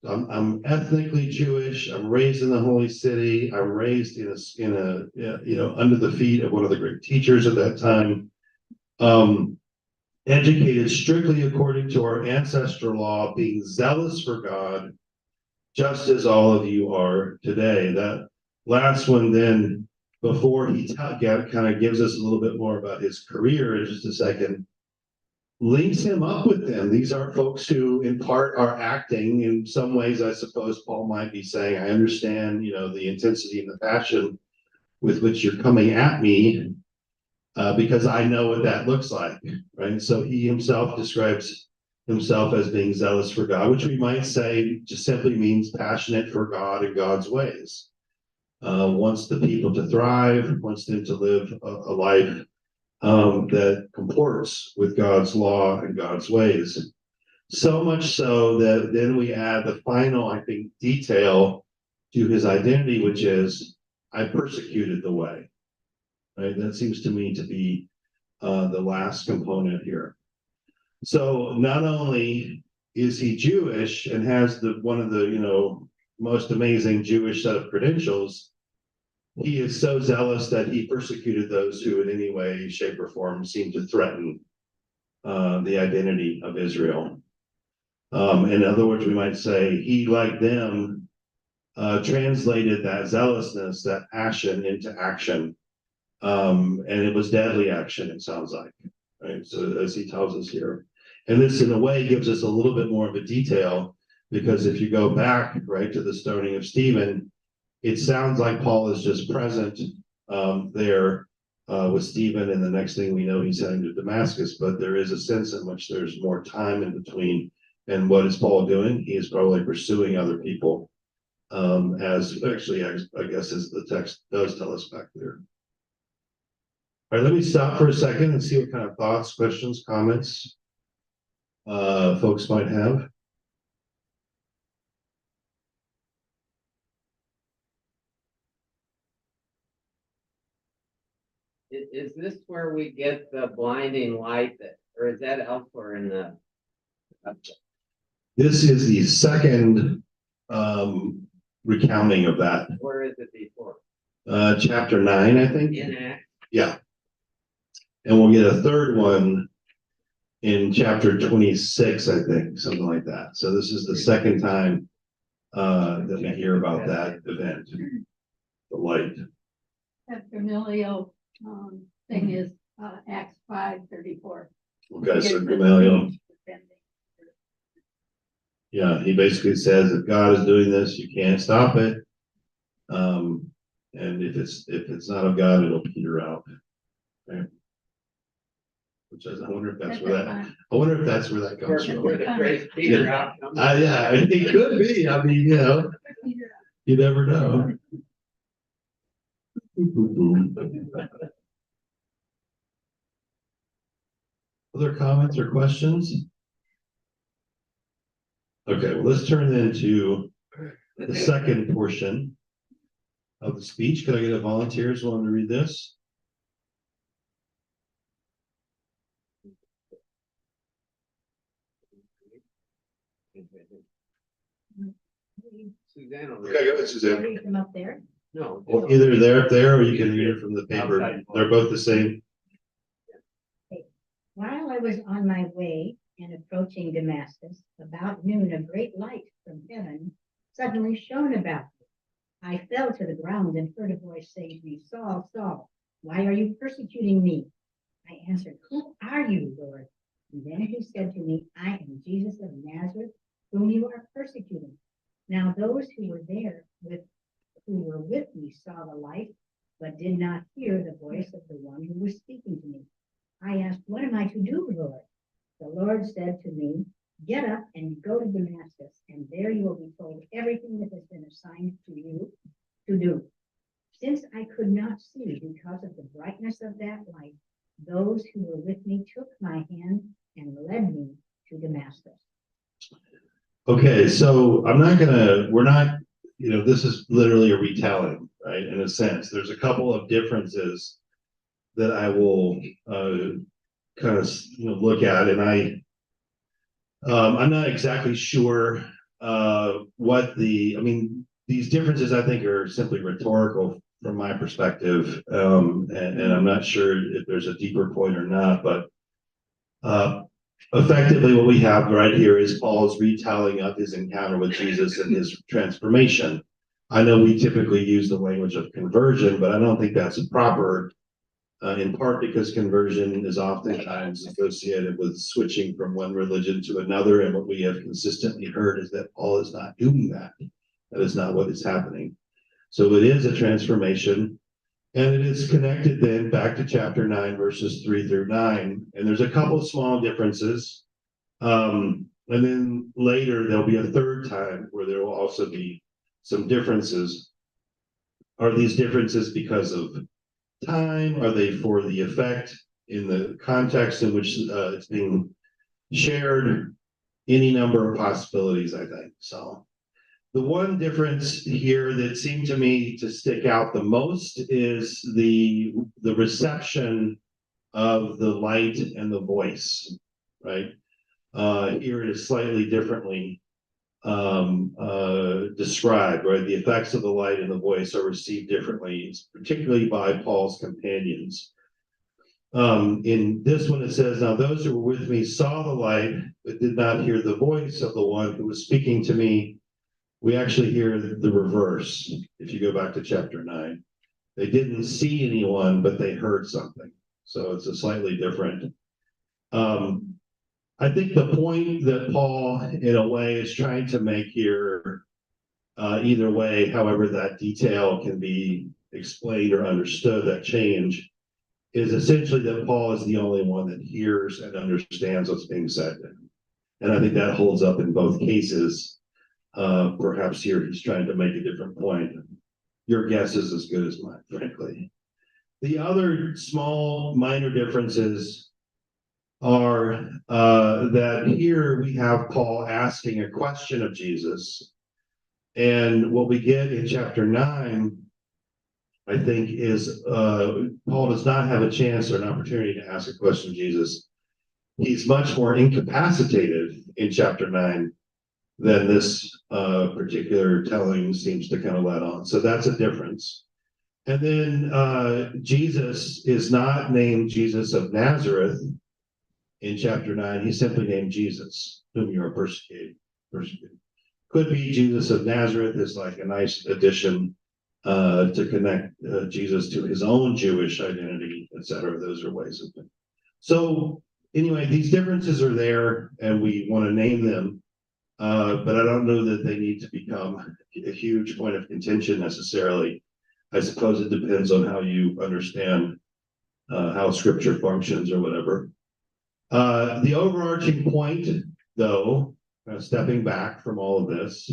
I'm ethnically Jewish. I'm raised in the holy city. I'm raised in a under the feet of one of the great teachers at that time. Educated strictly according to our ancestral law, being zealous for God, just as all of you are today. That last one, then, before he kind of gives us a little bit more about his career in just a second, links him up with them. These are folks who, in part, are acting. In some ways, I suppose Paul might be saying, I understand, you know, the intensity and the passion with which you're coming at me, because I know what that looks like, right? So he himself describes himself as being zealous for God, which we might say just simply means passionate for God and God's ways. Wants the people to thrive, wants them to live a life that comports with God's law and God's ways. So much so that then we add the final, I think, detail to his identity, which is, I persecuted the way. Right? That seems to me to be the last component here. So not only is he Jewish and has one of the, most amazing Jewish set of credentials, he is so zealous that he persecuted those who in any way, shape, or form seemed to threaten the identity of Israel. In other words, we might say he, like them, translated that zealousness, that passion into action. And it was deadly action, it sounds like, right? So as he tells us here. And this in a way gives us a little bit more of a detail, because if you go back, right, to the stoning of Stephen, it sounds like Paul is just present there with Stephen, and the next thing we know, he's heading to Damascus. But there is a sense in which there's more time in between. And what is Paul doing? He is probably pursuing other people, as actually, I guess, as the text does tell us back there. All right, let me stop for a second and see what kind of thoughts, questions, comments folks might have. Is this where we get the blinding light that, or is that elsewhere in the? This is the second recounting of that. Where is it before? Chapter 9, I think. In Acts? Yeah. And we'll get a third one in chapter 26, I think, something like that. So this is the second time that we hear about that event, the light. That familial thing is Acts 5:34. Okay, so Gamaliel, yeah, he basically says if God is doing this, you can't stop it. And if it's not of God, it'll peter out. Okay. Which is, I wonder if that's where that comes from. Where the phrase peter out comes. Yeah, it could be. I mean, you never know. Other comments or questions? Okay, well, let's turn then to the second portion of the speech. Could I get a volunteers willing to read this? Suzanne will read. Okay, go ahead, Suzanne. Read them up there. No. Well, either they're up there or you can read it from the paper. They're both the same. While I was on my way and approaching Damascus, about noon, a great light from heaven suddenly shone about me. I fell to the ground and heard a voice saying to me, Saul, Saul, why are you persecuting me? I answered, who are you, Lord? And then he said to me, I am Jesus of Nazareth, whom you are persecuting. Now those who were with me saw the light, but did not hear the voice of the one who was speaking to me. I asked, what am I to do, Lord? The Lord said to me, get up and go to Damascus, and there you will be told everything that has been assigned to you to do. Since I could not see because of the brightness of that light, those who were with me took my hand and led me to Damascus. Okay, so we're not, this is literally a retelling, right? In a sense, there's a couple of differences that I will kind of look at, and I'm not exactly sure these differences I think are simply rhetorical from my perspective, and I'm not sure if there's a deeper point or not, but effectively what we have right here is Paul's retelling of his encounter with Jesus and his transformation. I know we typically use the language of conversion, but I don't think that's proper, in part because conversion is oftentimes associated with switching from one religion to another, and what we have consistently heard is that Paul is not doing that. That is not what is happening. So it is a transformation. And it is connected then back to chapter 9, verses 3 through 9. And there's a couple of small differences. And then later there'll be a third time where there will also be some differences. Are these differences because of time? Are they for the effect in the context in which it's being shared? Any number of possibilities, I think. So the one difference here that seemed to me to stick out the most is the reception of the light and the voice, right? Here it is slightly differently. described, right? The effects of the light and the voice are received differently, particularly by Paul's companions. In this one, it says, now those who were with me saw the light, but did not hear the voice of the one who was speaking to me. We actually hear the reverse. If you go back to chapter 9, they didn't see anyone, but they heard something. So it's a slightly different. I think the point that Paul, in a way, is trying to make here, either way, however that detail can be explained or understood, that change, is essentially that Paul is the only one that hears and understands what's being said. And I think that holds up in both cases. Perhaps here he's trying to make a different point. Your guess is as good as mine, frankly. The other small minor differences are that here we have Paul asking a question of Jesus. And what we get in chapter 9, I think, is Paul does not have a chance or an opportunity to ask a question of Jesus. He's much more incapacitated in chapter 9 than this particular telling seems to kind of let on. So that's a difference. And then Jesus is not named Jesus of Nazareth in chapter 9. He's simply named Jesus, whom you are persecuted. Could be Jesus of Nazareth is like a nice addition to connect Jesus to his own Jewish identity, etc. Those are ways of it. So anyway, these differences are there, and we want to name them. But I don't know that they need to become a huge point of contention necessarily. I suppose it depends on how you understand how scripture functions or whatever. The overarching point, though, stepping back from all of this,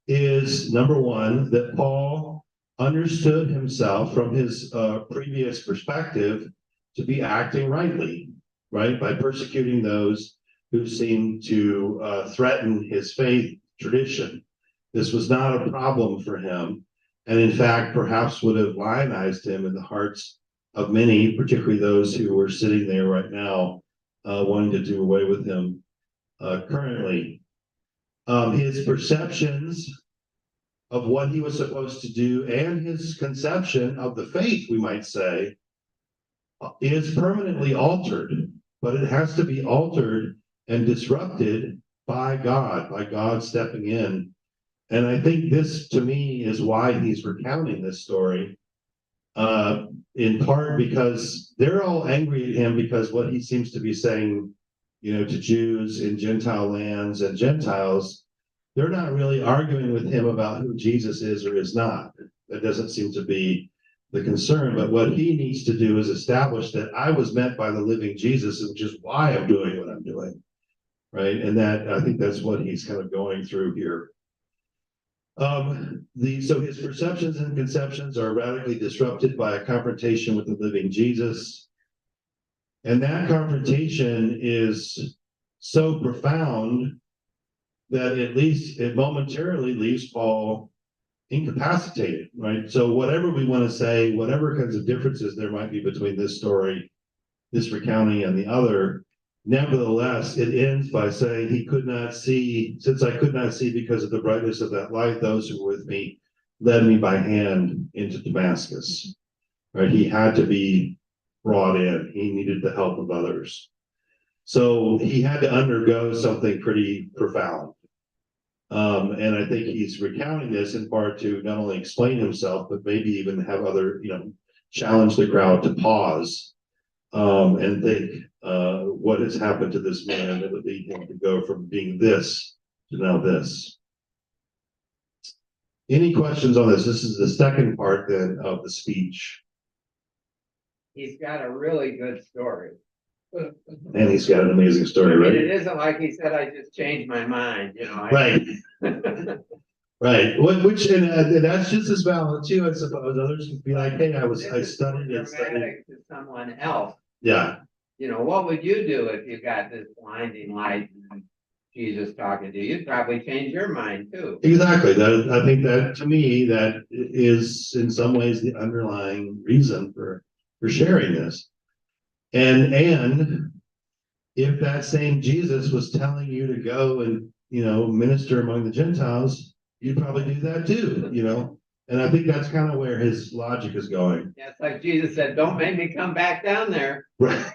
is number one, that Paul understood himself from his previous perspective to be acting rightly, right? By persecuting those who seemed to threaten his faith tradition. This was not a problem for him, and in fact, perhaps would have lionized him in the hearts of many, particularly those who were sitting there right now, wanting to do away with him currently. His perceptions of what he was supposed to do and his conception of the faith, we might say, is permanently altered, but it has to be altered and disrupted by God stepping in. And I think this, to me, is why he's recounting this story, in part because they're all angry at him because what he seems to be saying, to Jews in Gentile lands and Gentiles, they're not really arguing with him about who Jesus is or is not. That doesn't seem to be the concern. But what he needs to do is establish that I was met by the living Jesus, which is why I'm doing what I'm doing. Right. And that, I think that's what he's kind of going through here. So his perceptions and conceptions are radically disrupted by a confrontation with the living Jesus. And that confrontation is so profound that at least it momentarily leaves Paul incapacitated, right? So whatever we want to say, whatever kinds of differences there might be between this story, this recounting, and the other, nevertheless, it ends by saying he could not see, since I could not see because of the brightness of that light, those who were with me led me by hand into Damascus, right? He had to be brought in. He needed the help of others. So he had to undergo something pretty profound. And I think he's recounting this in part to not only explain himself, but maybe even have other, challenge the crowd to pause and think what has happened to this man that would lead him to go from being this to now this. Any questions on this? This is the second part then of the speech. He's got a really good story. And he's got an amazing story, right? It isn't like he said, I just changed my mind, Right. Right. Which and that's just as valid too, I suppose. Others could be like, hey, I studied and studied. Dramatic to someone else. Yeah. What would you do if you got this blinding light and Jesus talking to you? You'd probably change your mind too. Exactly. I think that, to me, that is in some ways the underlying reason for sharing this. And if that same Jesus was telling you to go and minister among the Gentiles, you'd probably do that too. And I think that's kind of where his logic is going. Yeah, it's like Jesus said, don't make me come back down there. Right.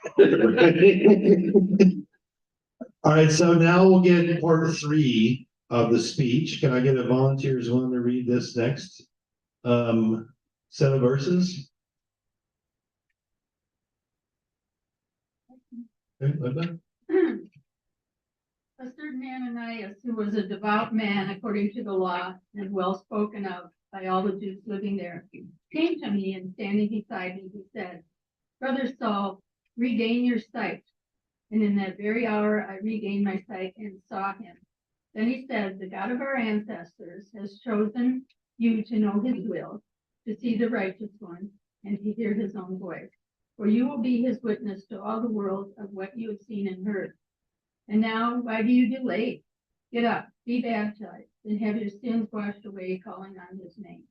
All right, so now we'll get part 3 of the speech. Can I get a volunteer who's willing to read this next set of verses? Okay, Linda? A certain Ananias, who was a devout man according to the law and well spoken of by all the Jews living there, came to me, and standing beside me, he said, Brother Saul, regain your sight. And in that very hour I regained my sight and saw him. Then he said, the God of our ancestors has chosen you to know his will, to see the righteous one, and to hear his own voice. For you will be his witness to all the world of what you have seen and heard. And now, why do you delay? Get up, be baptized, and have your sins washed away, calling on his name.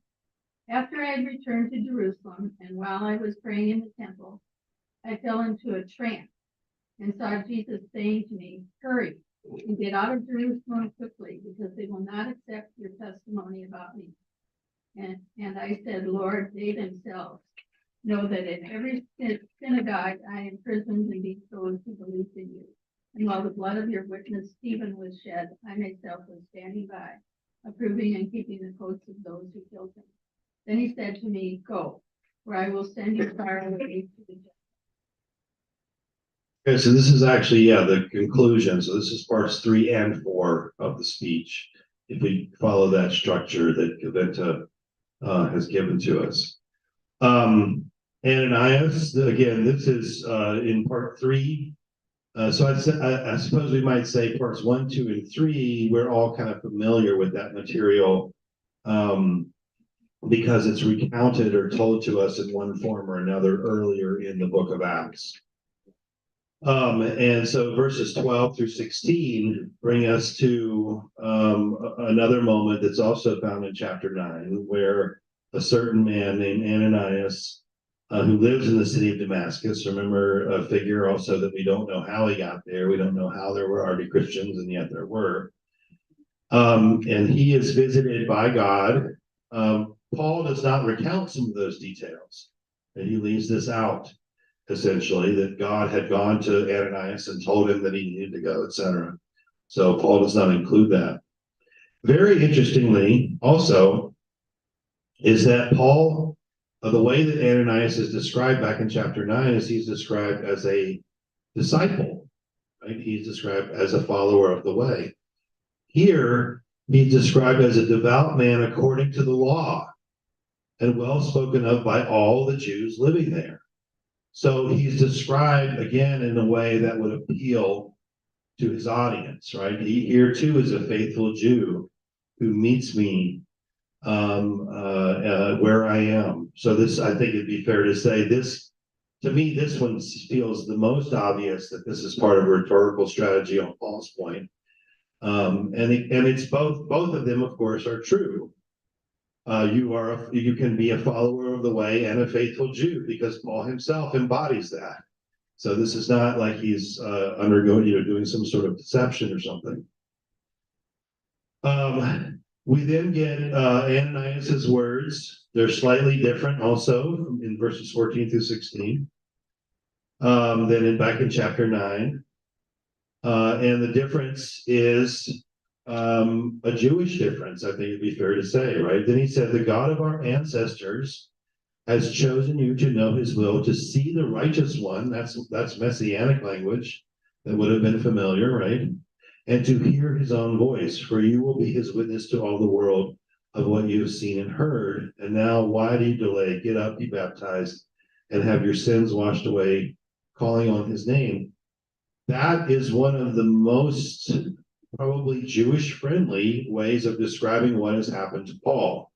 After I had returned to Jerusalem, and while I was praying in the temple, I fell into a trance and saw Jesus saying to me, hurry and get out of Jerusalem quickly, because they will not accept your testimony about me. And I said, Lord, they themselves know that in every synagogue I imprisoned and exposed who believed in you. And while the blood of your witness Stephen was shed, I myself was standing by, approving and keeping the coats of those who killed him. Then he said to me, go, where I will send you far away to the Gentiles. Okay, so this is actually, the conclusion. So this is parts 3 and 4 of the speech, if we follow that structure that Gaventa has given to us. Ananias, again, this is in part 3. So I suppose we might say parts 1, 2, and 3, we're all kind of familiar with that material because it's recounted or told to us in one form or another earlier in the book of Acts. And so verses 12 through 16 bring us to another moment that's also found in chapter 9, where a certain man named Ananias, who lives in the city of Damascus, remember a figure also that we don't know how he got there. We don't know how there were already Christians, and yet there were. And he is visited by God. Paul does not recount some of those details, and he leaves this out. Essentially, that God had gone to Ananias and told him that he needed to go, etc. So Paul does not include that. Very interestingly, also, is that Paul, the way that Ananias is described back in chapter 9 is he's described as a disciple, right? He's described as a follower of the way. Here, he's described as a devout man according to the law and well spoken of by all the Jews living there. So he's described again in a way that would appeal to his audience, right? He here too is a faithful Jew who meets me where I am. So this, I think it'd be fair to say, this, to me, this one feels the most obvious that this is part of a rhetorical strategy on Paul's point. And it's both of them, of course, are true. You can be a follower of the way and a faithful Jew, because Paul himself embodies that. So this is not like he's undergoing, doing some sort of deception or something. We then get Ananias's words. They're slightly different also in verses 14 through 16 than back in chapter 9. And the difference is a Jewish difference, I think it'd be fair to say, right? Then he said, the God of our ancestors has chosen you to know his will, to see the righteous one. That's messianic language that would have been familiar, right? And to hear his own voice, for you will be his witness to all the world of what you have seen and heard. And now, why do you delay? Get up, be baptized, and have your sins washed away, calling on his name. That is one of the most probably Jewish friendly ways of describing what has happened to Paul.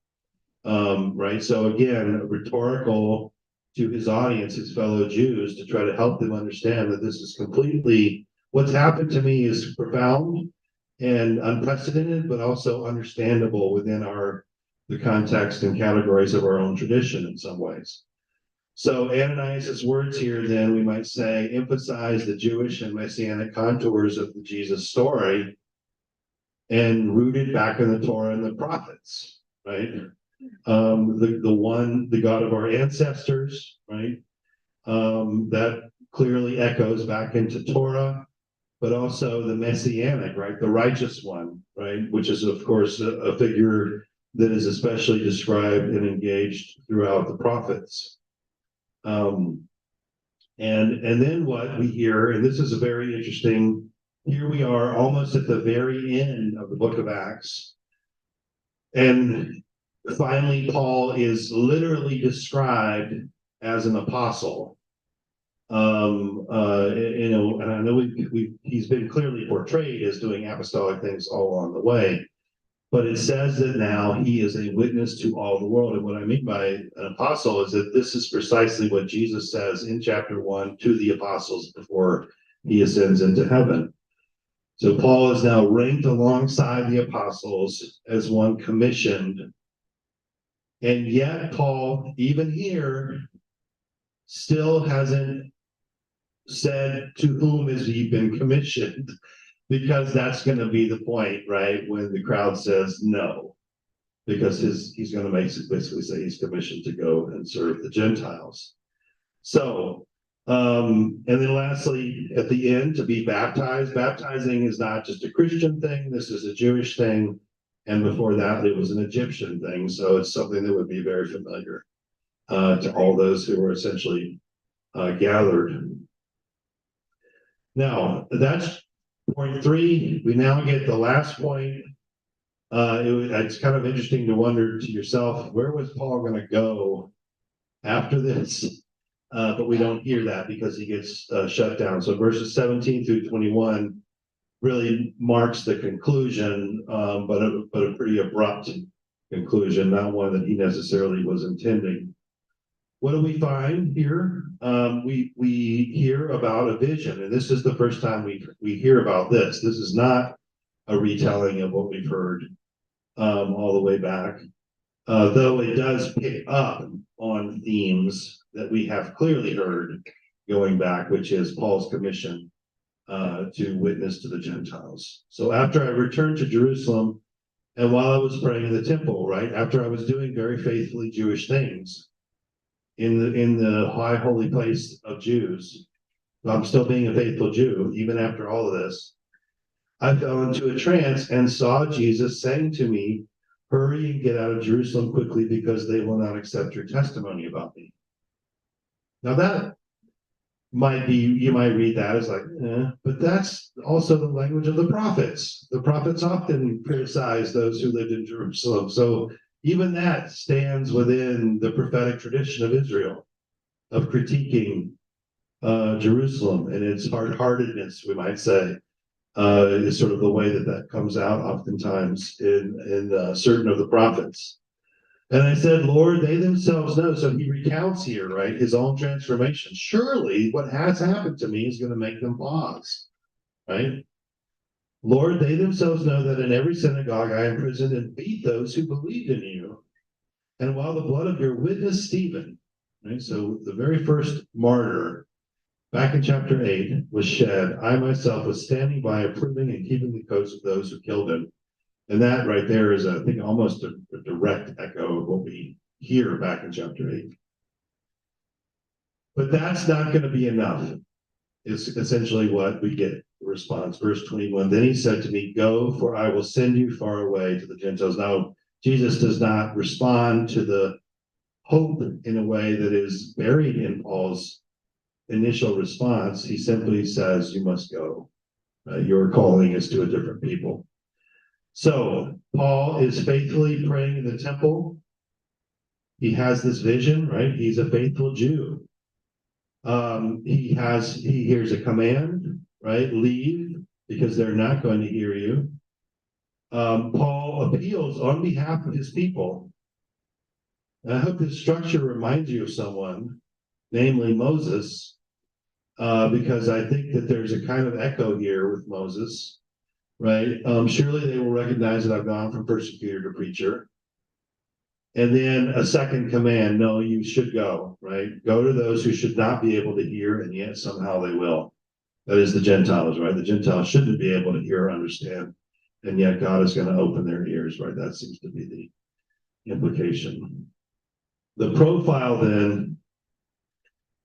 Right. So again, rhetorical to his audience, his fellow Jews, to try to help them understand that this is completely, what's happened to me is profound and unprecedented, but also understandable within the context and categories of our own tradition in some ways. So Ananias's words here, then, we might say, emphasize the Jewish and Messianic contours of the Jesus story, and rooted back in the Torah and the prophets, right? The God of our ancestors, right? That clearly echoes back into Torah, but also the messianic, right? The righteous one, right? Which is, of course, a figure that is especially described and engaged throughout the prophets. And then what we hear, and this is a very interesting, here we are almost at the very end of the book of Acts. And finally, Paul is literally described as an apostle. And I know he's been clearly portrayed as doing apostolic things all along the way, but it says that now he is a witness to all the world. And what I mean by an apostle is that this is precisely what Jesus says in chapter 1 to the apostles before he ascends into heaven. So Paul is now ranked alongside the apostles as one commissioned. And yet Paul, even here, still hasn't said to whom has he been commissioned, because that's going to be the point, right? When the crowd says no, because he's going to basically say he's commissioned to go and serve the Gentiles. So, and then lastly, at the end, to be baptized. Baptizing is not just a Christian thing. This is a Jewish thing. And before that, it was an Egyptian thing. So it's something that would be very familiar to all those who were essentially gathered. Now, that's point 3. We now get the last point. It's kind of interesting to wonder to yourself, where was Paul going to go after this? But we don't hear that because he gets shut down. So verses 17 through 21 really marks the conclusion, but a pretty abrupt conclusion, not one that he necessarily was intending. What do we find here? We hear about a vision, and this is the first time we hear about this. This is not a retelling of what we've heard all the way back, though it does pick up on themes that we have clearly heard going back, which is Paul's commission to witness to the Gentiles. So after I returned to Jerusalem, and while I was praying in the temple, right, after I was doing very faithfully Jewish things, in the high holy place of Jews, I'm still being a faithful Jew, even after all of this, I fell into a trance and saw Jesus saying to me, hurry and get out of Jerusalem quickly, because they will not accept your testimony about me. Now that might be, you might read that as like, but that's also the language of the prophets. The prophets often criticize those who lived in Jerusalem. So even that stands within the prophetic tradition of Israel, of critiquing Jerusalem and its hard-heartedness, we might say, is sort of the way that comes out oftentimes in certain of the prophets. And I said, Lord, they themselves know. So he recounts here, right, his own transformation. Surely what has happened to me is going to make them pause, right? Lord, they themselves know that in every synagogue I imprisoned and beat those who believed in you. And while the blood of your witness Stephen, right, so the very first martyr, back in chapter 8, was shed, I myself was standing by, approving and keeping the coats of those who killed him. And that right there is, I think, almost a direct echo of what we hear back in chapter 8. But that's not going to be enough. It's essentially what we get the response. Verse 21, then he said to me, go, for I will send you far away to the Gentiles. Now, Jesus does not respond to the hope in a way that is buried in Paul's initial response. He simply says, you must go. Your calling is to a different people. So Paul is faithfully praying in the temple. He has this vision, right? He's a faithful Jew. He hears a command, right? Leave, because they're not going to hear you. Paul appeals on behalf of his people. And I hope this structure reminds you of someone, namely Moses, because I think that there's a kind of echo here with Moses, right? Surely they will recognize that I've gone from persecutor to preacher. And then a second command, no, you should go, right? Go to those who should not be able to hear, and yet somehow they will. That is the Gentiles, right? The Gentiles shouldn't be able to hear or understand, and yet God is going to open their ears, right? That seems to be the implication. The profile then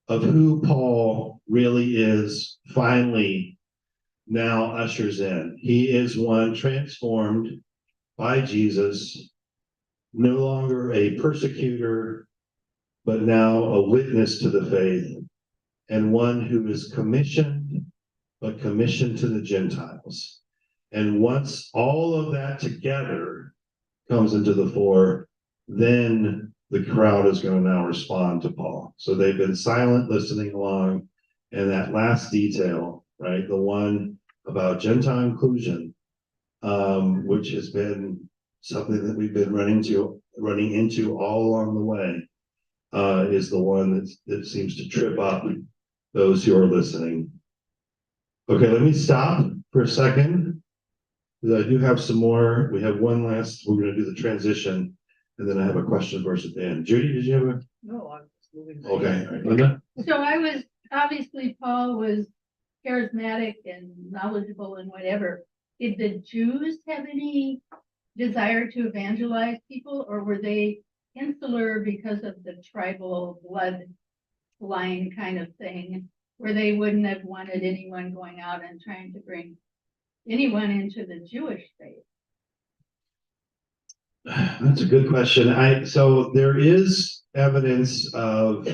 of who Paul really is finally now ushers in. He is one transformed by Jesus, no longer a persecutor, but now a witness to the faith, and one who is commissioned, but commissioned to the Gentiles. And once all of that together comes into the fore, then the crowd is going to now respond to Paul. So they've been silent, listening along, and that last detail, right, the one about Gentile inclusion, which has been something that we've been running into all along the way, is the one that seems to trip up those who are listening. Okay, let me stop for a second, because I do have some more. We have one last, we're going to do the transition, and then I have a question for us at the end. Judy, did you have a? No, I'm just moving. Okay, all right, Linda? So obviously Paul was charismatic and knowledgeable and whatever. Did the Jews have any desire to evangelize people, or were they insular because of the tribal bloodline kind of thing, where they wouldn't have wanted anyone going out and trying to bring anyone into the Jewish faith? That's a good question. So there is evidence of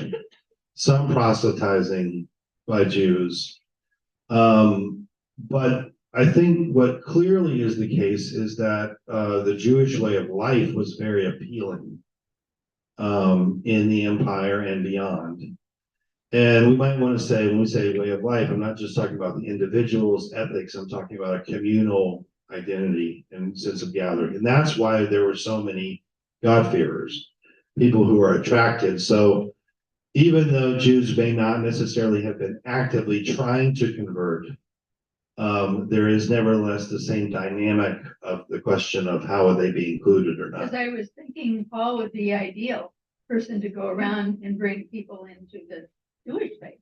some proselytizing by Jews. But I think what clearly is the case is that the Jewish way of life was very appealing in the empire and beyond. And we might want to say, when we say way of life, I'm not just talking about the individual's ethics, I'm talking about a communal identity and sense of gathering. And that's why there were so many God-fearers, people who are attracted. So even though Jews may not necessarily have been actively trying to convert, there is nevertheless the same dynamic of the question of how would they be included or not. Because I was thinking Paul would be the ideal person to go around and bring people into the Jewish faith.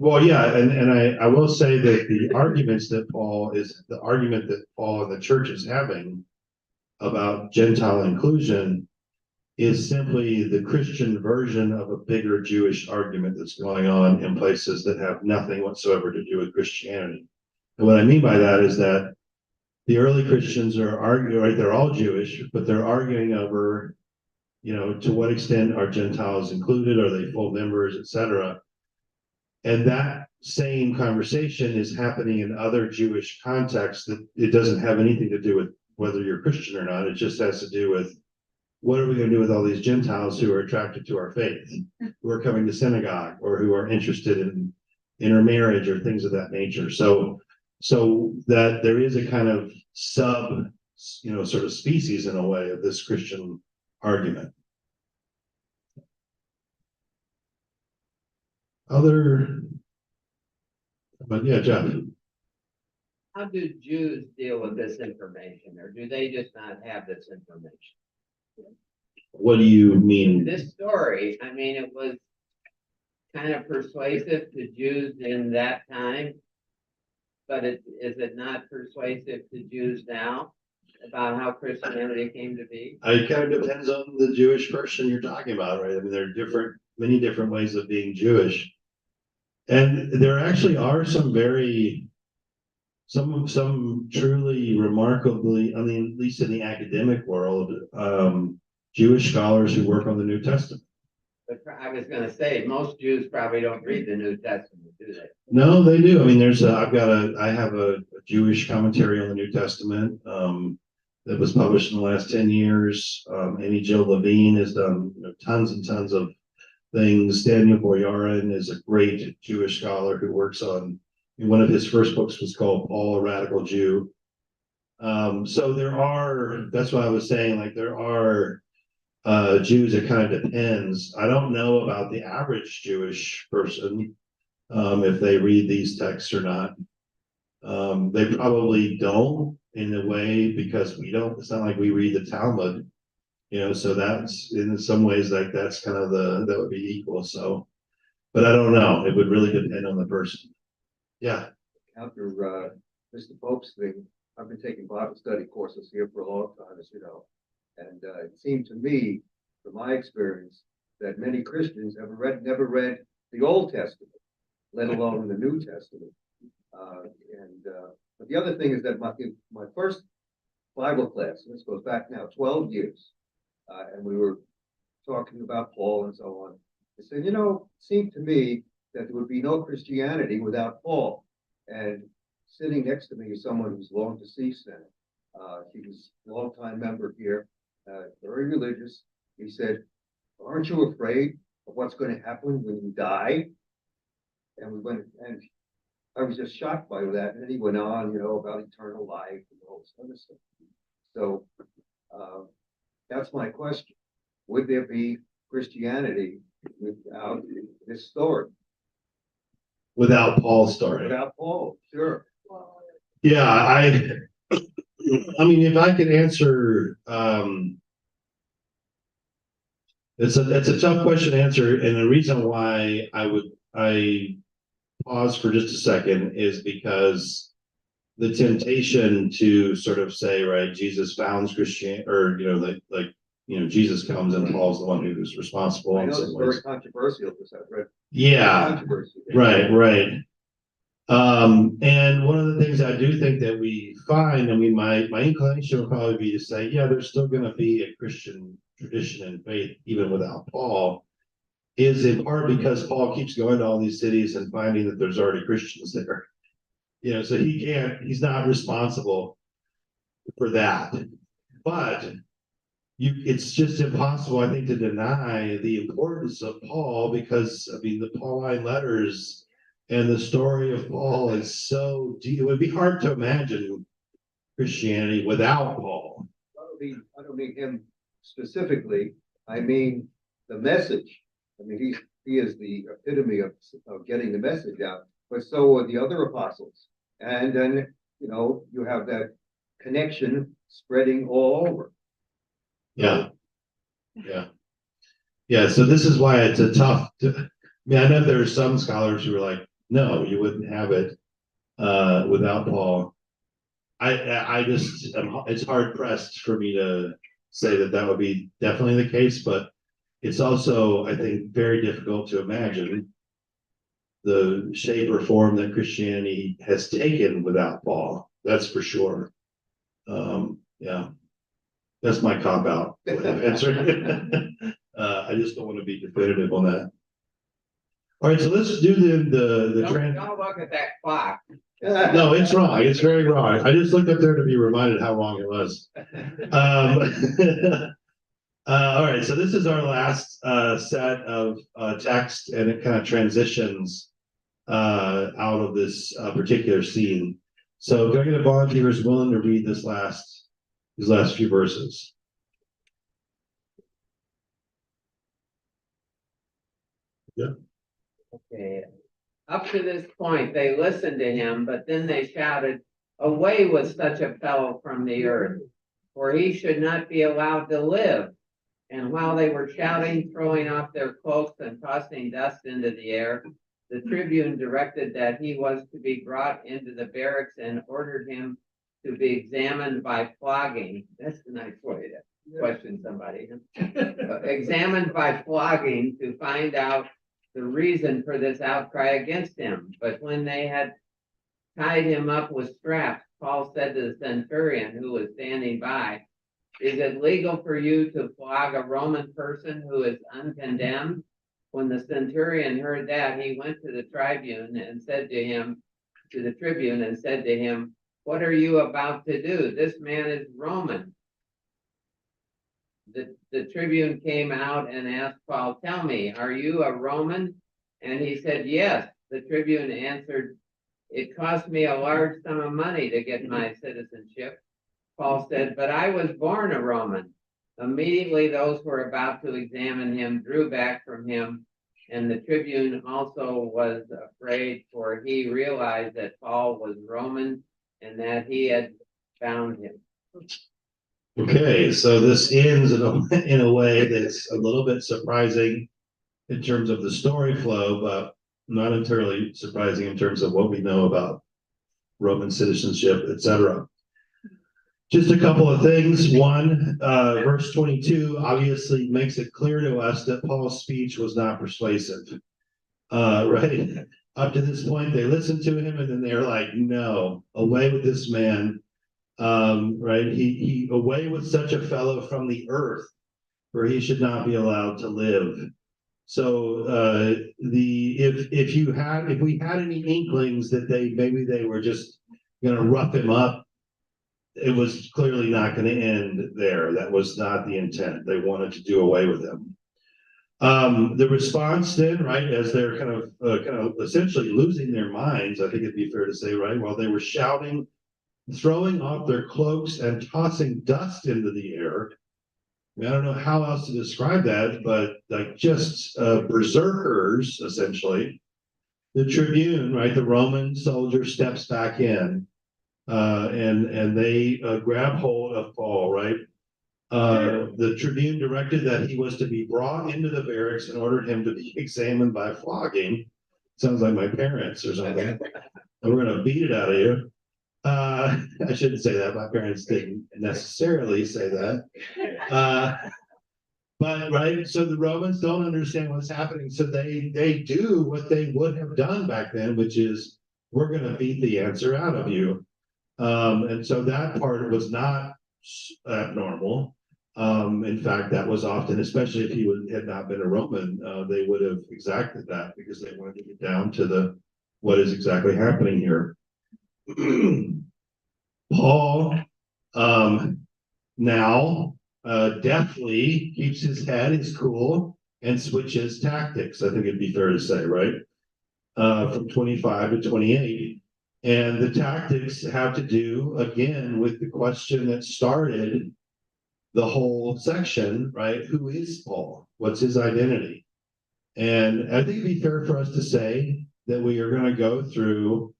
Well, yeah, and I will say that the argument that Paul and the church is having about Gentile inclusion is simply the Christian version of a bigger Jewish argument that's going on in places that have nothing whatsoever to do with Christianity. And what I mean by that is that the early Christians are arguing, right? They're all Jewish, but they're arguing over, to what extent are Gentiles included? Are they full members, etc.? And that same conversation is happening in other Jewish contexts that it doesn't have anything to do with whether you're Christian or not. It just has to do with what are we going to do with all these Gentiles who are attracted to our faith, who are coming to synagogue, or who are interested in intermarriage or things of that nature. So that there is a kind of sort of species in a way of this Christian argument. But yeah, Jeff. How do Jews deal with this information, or do they just not have this information? What do you mean? This story, I mean, it was kind of persuasive to Jews in that time, but is it not persuasive to Jews now about how Christianity came to be? It kind of depends on the Jewish person you're talking about, right? I mean, there are many different ways of being Jewish. And there actually are some truly remarkably, I mean, at least in the academic world, Jewish scholars who work on the New Testament. But I was going to say, most Jews probably don't read the New Testament, do they? No, they do. I mean, I have a Jewish commentary on the New Testament that was published in the last 10 years. Amy Jill Levine has done tons and tons of things. Daniel Boyarin is a great Jewish scholar who works on, one of his first books was called Paul, a Radical Jew. So that's why I was saying, like, there are Jews, it kind of depends. I don't know about the average Jewish person, if they read these texts or not. They probably don't in a way because it's not like we read the Talmud. So that's in some ways like that's kind of that would be equal. So, but I don't know. It would really depend on the person. Yeah. After Mr. Pope's thing, I've been taking Bible study courses here for a long time, as you know. And it seemed to me, from my experience, that many Christians never read the Old Testament, let alone the New Testament. But the other thing is that my first Bible class, and this goes back now 12 years, and we were talking about Paul and so on. I said, you know, it seemed to me that there would be no Christianity without Paul. And sitting next to me is someone who's long deceased now. He was a longtime member here, very religious. He said, aren't you afraid of what's going to happen when you die? And I was just shocked by that. And then he went on, you know, about eternal life and all this other stuff. So that's my question. Would there be Christianity without this story? Without Paul's story. Without Paul, sure. Yeah, I mean, if I could answer, it's a tough question to answer, and the reason why I pause for just a second is because the temptation to sort of say, right, Jesus founds Christianity, or Jesus comes and Paul's the one who's responsible. I know it's very controversial because I've read. Yeah, right. And one of the things I do think that we find, I mean, my inclination would probably be to say, yeah, there's still going to be a Christian tradition and faith even without Paul, is in part because Paul keeps going to all these cities and finding that there's already Christians there. So he's not responsible for that. But it's just impossible, I think, to deny the importance of Paul, because I mean the Pauline letters and the story of Paul is so deep. It would be hard to imagine Christianity without Paul. I don't mean him specifically. I mean the message. I mean he is the epitome of getting the message out. But so are the other apostles. And then you have that connection spreading all over. Yeah. So this is why it's a tough. I mean, I know there are some scholars who are like, no, you wouldn't have it without Paul. I just, it's hard pressed for me to say that would be definitely the case, but it's also, I think, very difficult to imagine the shape or form that Christianity has taken without Paul. That's for sure. Yeah. That's my cop out answer. I just don't want to be definitive on that. All right, so let's do the Don't look at that clock. No, it's wrong. It's very wrong. I just looked up there to be reminded how long it was. All right, so this is our last set of text, and it kind of transitions out of this particular scene. So can I get a volunteer who's willing to read these last few verses? Yeah. Okay. Up to this point, they listened to him, but then they shouted, "Away with such a fellow from the earth, for he should not be allowed to live." And while they were shouting, throwing off their cloaks and tossing dust into the air, the tribune directed that he was to be brought into the barracks and ordered him to be examined by flogging. That's a nice way to question somebody. Examined by flogging to find out the reason for this outcry against him. But when they had tied him up with straps, Paul said to the centurion who was standing by, "Is it legal for you to flog a Roman person who is uncondemned?" When the centurion heard that, he went to the tribune and said to him, "What are you about to do? This man is Roman." The tribune came out and asked Paul, "Tell me, are you a Roman?" And he said, "Yes." The tribune answered, "It cost me a large sum of money to get my citizenship." Paul said, "But I was born a Roman." Immediately those who were about to examine him drew back from him, and the tribune also was afraid, for he realized that Paul was Roman and that he had bound him. Okay, so this ends in a way that's a little bit surprising in terms of the story flow, but not entirely surprising in terms of what we know about Roman citizenship, etc. Just a couple of things. One, verse 22 obviously makes it clear to us that Paul's speech was not persuasive. Right? Up to this point, they listened to him and then they're like, no, away with this man. Right? He away with such a fellow from the earth where he should not be allowed to live. So if we had any inklings that maybe they were just gonna rough him up, it was clearly not going to end there. That was not the intent. They wanted to do away with him. The response then, right, as they're kind of essentially losing their minds, I think it'd be fair to say, right, while they were shouting, throwing off their cloaks and tossing dust into the air. I mean, I don't know how else to describe that, but like just berserkers, essentially. The tribune, right, the Roman soldier steps back in. And they grab hold of Paul, right? The tribune directed that he was to be brought into the barracks and ordered him to be examined by flogging. Sounds like my parents or something. And we're going to beat it out of you. I shouldn't say that. My parents didn't necessarily say that. But right, so the Romans don't understand what's happening. So they do what they would have done back then, which is we're going to beat the answer out of you. And so that part was not abnormal. In fact, that was often, especially if he had not been a Roman, they would have exacted that because they wanted to get down to what is exactly happening here. Paul now deftly keeps his head, is cool, and switches tactics. I think it'd be fair to say, right? From 25 to 28. And the tactics have to do, again, with the question that started the whole section, right? Who is Paul? What's his identity? And I think it'd be fair for us to say that we are going to go through,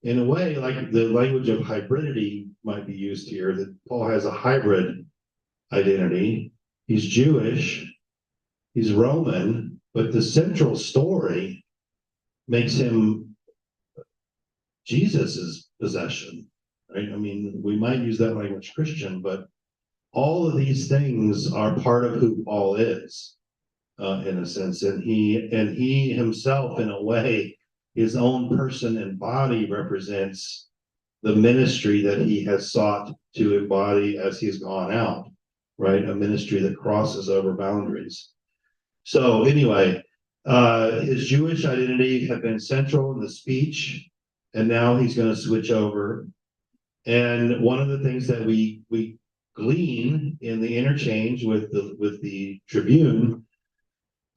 in a way, like the language of hybridity might be used here, that Paul has a hybrid identity. He's Jewish, he's Roman, but the central story makes him Jesus's possession, right? I mean, we might use that language Christian, but all of these things are part of who Paul is, in a sense, and he himself, in a way, his own person and body represents the ministry that he has sought to embody as he's gone out, right? A ministry that crosses over boundaries. So anyway, his Jewish identity had been central in the speech, and now he's going to switch over. And one of the things that we glean in the interchange with the Tribune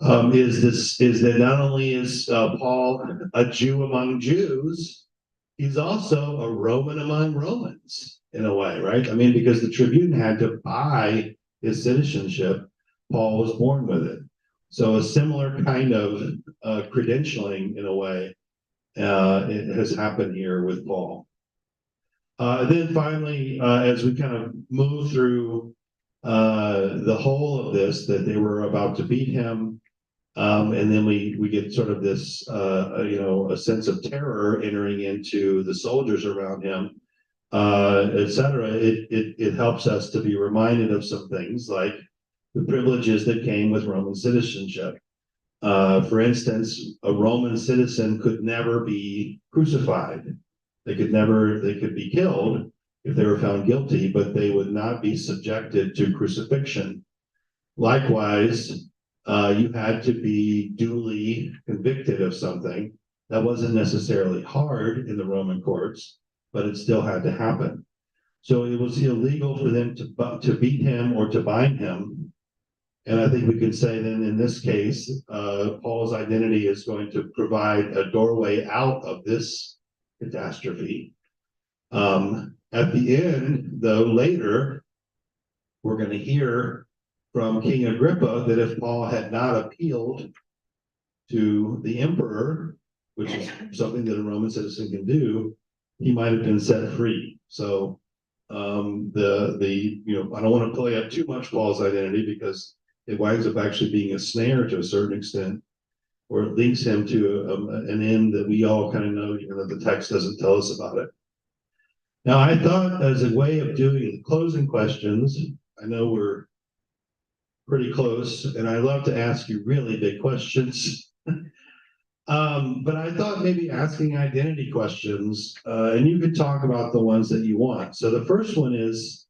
is that not only is Paul a Jew among Jews, he's also a Roman among Romans in a way, right? I mean, because the Tribune had to buy his citizenship, Paul was born with it. So a similar kind of credentialing in a way it has happened here with Paul. Then finally, as we kind of move through the whole of this, that they were about to beat him, and then we get sort of this, a sense of terror entering into the soldiers around him, etc. It helps us to be reminded of some things like the privileges that came with Roman citizenship. For instance, a Roman citizen could never be crucified. They could be killed if they were found guilty, but they would not be subjected to crucifixion. Likewise, you had to be duly convicted of something. That wasn't necessarily hard in the Roman courts, but it still had to happen. So it was illegal for them to beat him or to bind him. And I think we can say then in this case, Paul's identity is going to provide a doorway out of this catastrophe. At the end, though, later, we're going to hear from King Agrippa that if Paul had not appealed to the emperor, which is something that a Roman citizen can do, he might have been set free. So I don't want to play up too much Paul's identity because it winds up actually being a snare to a certain extent, or it links him to an end that we all kind of know, even though the text doesn't tell us about it. Now, I thought as a way of doing the closing questions, I know we're pretty close, and I love to ask you really big questions. But I thought maybe asking identity questions, and you could talk about the ones that you want. So the first one is,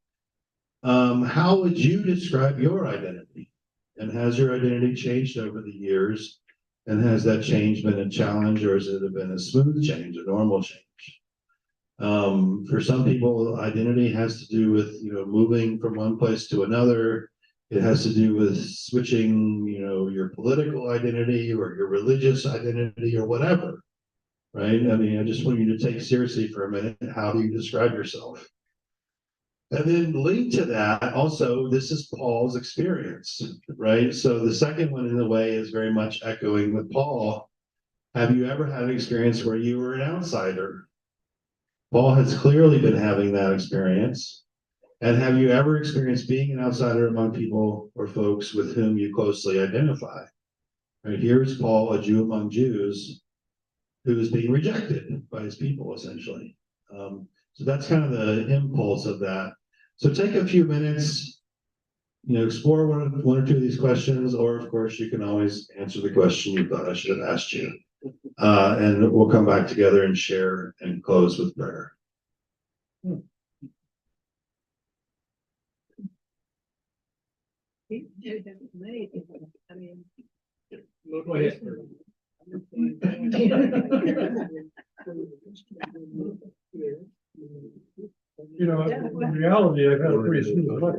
how would you describe your identity? And has your identity changed over the years? And has that change been a challenge, or has it been a smooth change, a normal change? For some people, identity has to do with, moving from one place to another. It has to do with switching, your political identity or your religious identity or whatever, right? I mean, I just want you to take seriously for a minute, how do you describe yourself? And then linked to that, also, this is Paul's experience, right? So the second one in a way is very much echoing with Paul. Have you ever had an experience where you were an outsider? Paul has clearly been having that experience. And have you ever experienced being an outsider among people or folks with whom you closely identify? Right, here's Paul, a Jew among Jews, who is being rejected by his people, essentially. So that's kind of the impulse of that. So take a few minutes, explore one or two of these questions, or of course, you can always answer the question you thought I should have asked you. And we'll come back together and share and close with prayer. Go ahead. In reality, I've had a pretty smooth life.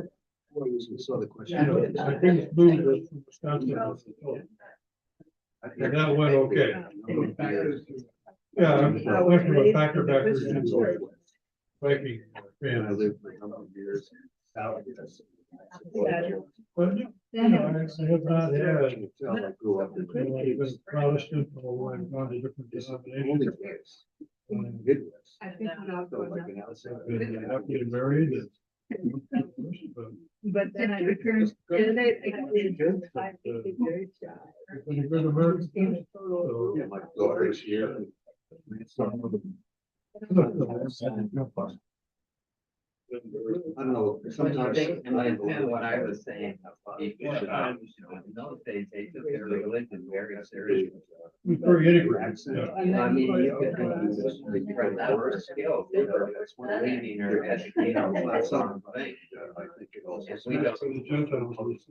Saw the question. I couldn't move with Wisconsin. And that went okay. Yeah, I went from a packer backwards to Viking I fan. lived for a number of years. Out here. But, I have not had, I grew up in I've been Protestant, although I've gone to different denominations. Midwest. I think when I was So growing like up. an outside. I've been happily married and. But then I returned. And they. I've been a good American. So, Yeah, my daughter is here. I don't know, I sometimes. think, and that's kind of what I was saying. People should, in those days, they took their religion very seriously. very integrated. Accent. I mean, you could from that first skill, reading or educating, that's some thing. I think it also. We don't- The Gentiles was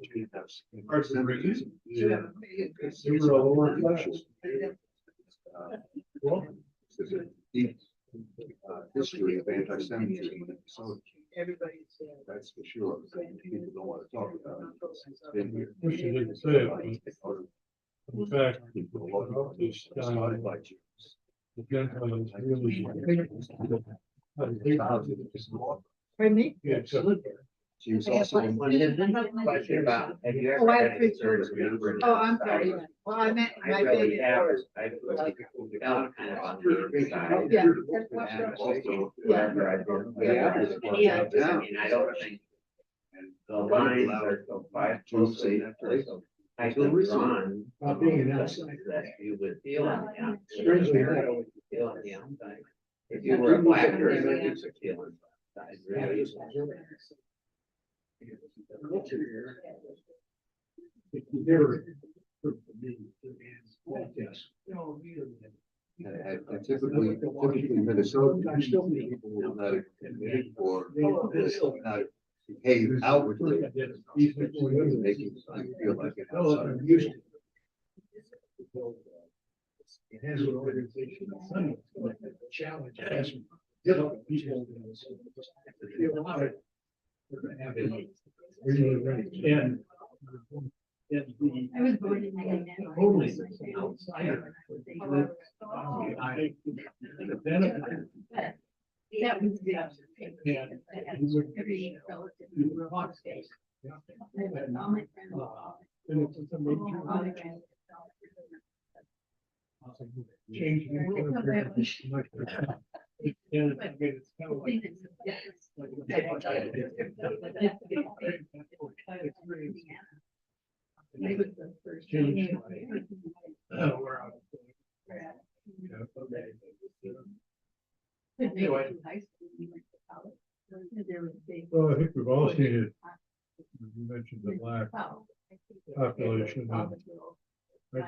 Parts of it. Yeah. They were a lower class. Well, There's a deep history of anti-Semitism. So Everybody's. that's for sure. People don't want to talk about it. It's been here. wish you didn't say it, but in fact, this Started by Jews. the Gentiles really. Pardon me? Yeah, so- She was also. One is question about, have you Oh, ever I had have three experience children. remembering? Oh, I'm sorry. Well, I meant I my really baby. have, I felt kind of on the side. Yeah. And Also. wherever I've been, I mean, I don't think the lines are so quite closely, so tightly drawn. That you would feel on the outside. Feel on the outside. If you were a black person, you could feel on the outside, really. And typically Minnesota, people will not admit it or will not behave outwardly. Making you feel like an outsider. It has an organization, challenge, has difficult people. And the. I was born in 1999. Totally outsider. The benefit. That was the. And Every relative in the rock space. All my friends. and it's a major All my friends. change. And I mean, it's kind of like. Change. Where I was going. Yeah, okay. Anyway. Well, I think we've all seen it. You mentioned the black Oh. population. I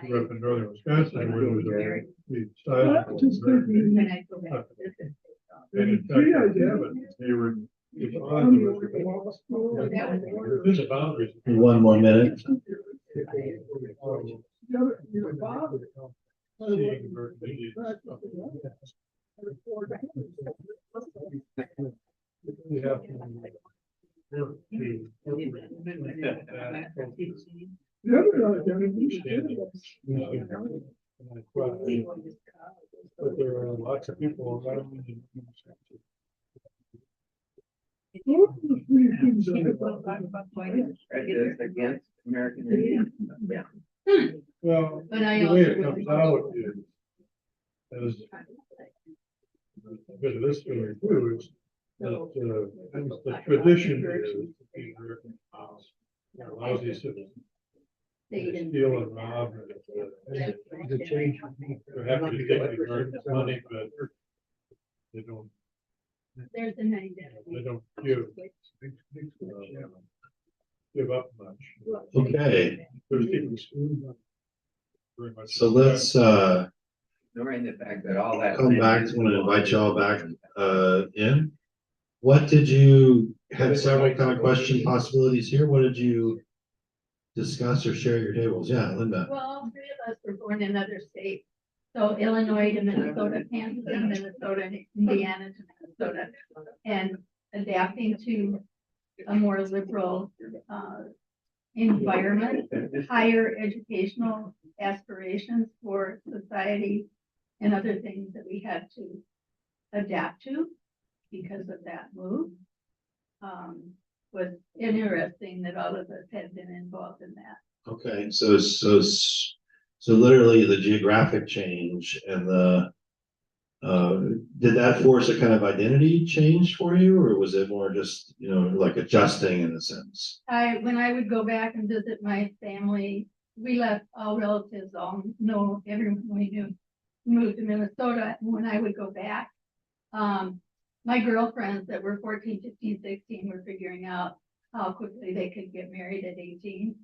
grew up in northern Wisconsin where there was the sizable American When I go back to visit. and in fact, they were. Within the boundaries. One more minute. Seeing American Indians. We have to work but there are lots of people around. Prejudice against American Indians. Yeah. Well, But I the way also it comes out is, as a bit of this story too, is that, the tradition is the American lousy citizens. They steal and rob. They're happy to take the American money, but they don't, There's a name. they don't give up much. Okay, There's people very much. so let's, Ignoring the fact that all that. come back. I'm gonna invite y'all back, in. What did you, had several kind of question possibilities here. What did you discuss or share at your tables? Yeah, Linda. Well, all three of us were born in other states. So Illinois to Minnesota, Kansas to Minnesota, and Indiana to Minnesota. And adapting to a more liberal environment, higher educational aspirations for society and other things that we had to adapt to because of that move. Was interesting that all of us had been involved in that. Okay, so literally the geographic change and the, did that force a kind of identity change for you, or was it more just, like adjusting in a sense? When I would go back and visit my family, we left all relatives, everyone we knew, moved to Minnesota. And when I would go back, my girlfriends that were 14, 15, 16 were figuring out how quickly they could get married at 18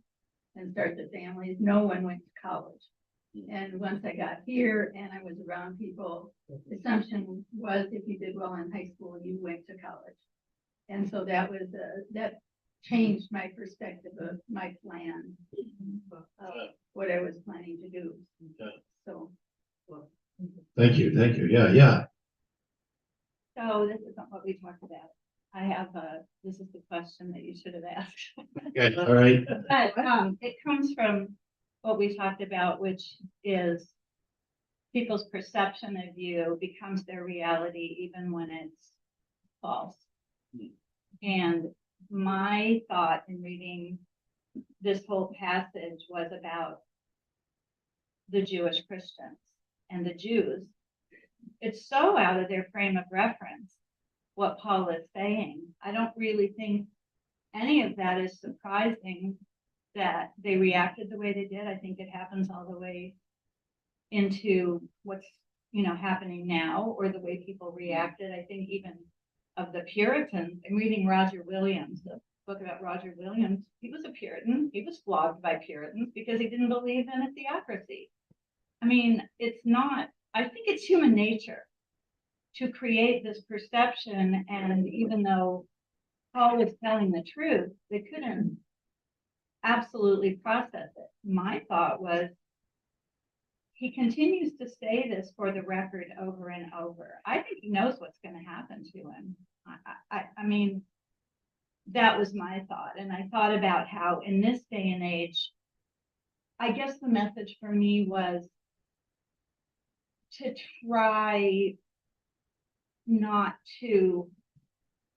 and start their families. No one went to college. And once I got here and I was around people, the assumption was if you did well in high school, you went to college. And so that changed my perspective of my plan, what I was planning to do. So. Thank you, yeah. So this isn't what we talked about. I have this is the question that you should have asked. Okay, all right. But it comes from what we talked about, which is people's perception of you becomes their reality even when it's false. And my thought in reading this whole passage was about the Jewish Christians and the Jews. It's so out of their frame of reference, what Paul is saying. I don't really think any of that is surprising that they reacted the way they did. I think it happens all the way into what's, happening now, or the way people reacted. I think even of the Puritans, I'm reading Roger Williams, the book about Roger Williams. He was a Puritan. He was flogged by Puritans because he didn't believe in a theocracy. I mean, I think it's human nature to create this perception, and even though Paul was telling the truth, they couldn't absolutely process it. My thought was, he continues to say this for the record over and over. I think he knows what's going to happen to him. I mean, that was my thought. And I thought about how in this day and age, I guess the message for me was to try not to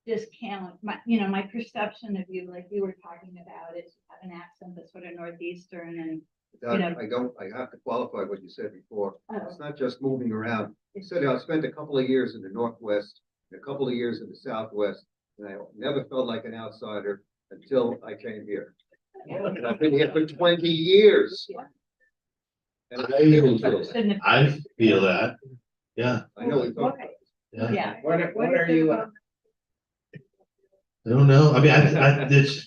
discount my perception of you, like you were talking about, is you have an accent that's sort of Northeastern, and I have to qualify what you said before. It's not just moving around. You said I spent a couple of years in the Northwest, and a couple of years in the Southwest, and I never felt like an outsider until I came here. And I've been here for 20 years. And I feel that, yeah. I know we talked. Yeah. What are you, I don't know. I mean, there's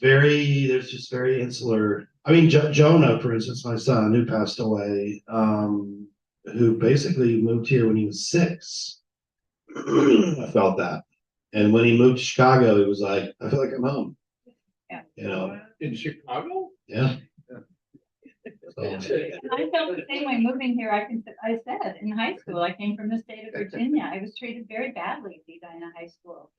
just very insular. I mean, Jonah, for instance, my son who passed away, who basically moved here when he was 6. I felt that. And when he moved to Chicago, he was like, I feel like I'm home. Yeah. You know, In Chicago? yeah. I felt the same way moving here. I said in high school, I came from the state of Virginia. I was treated very badly at Edina High School.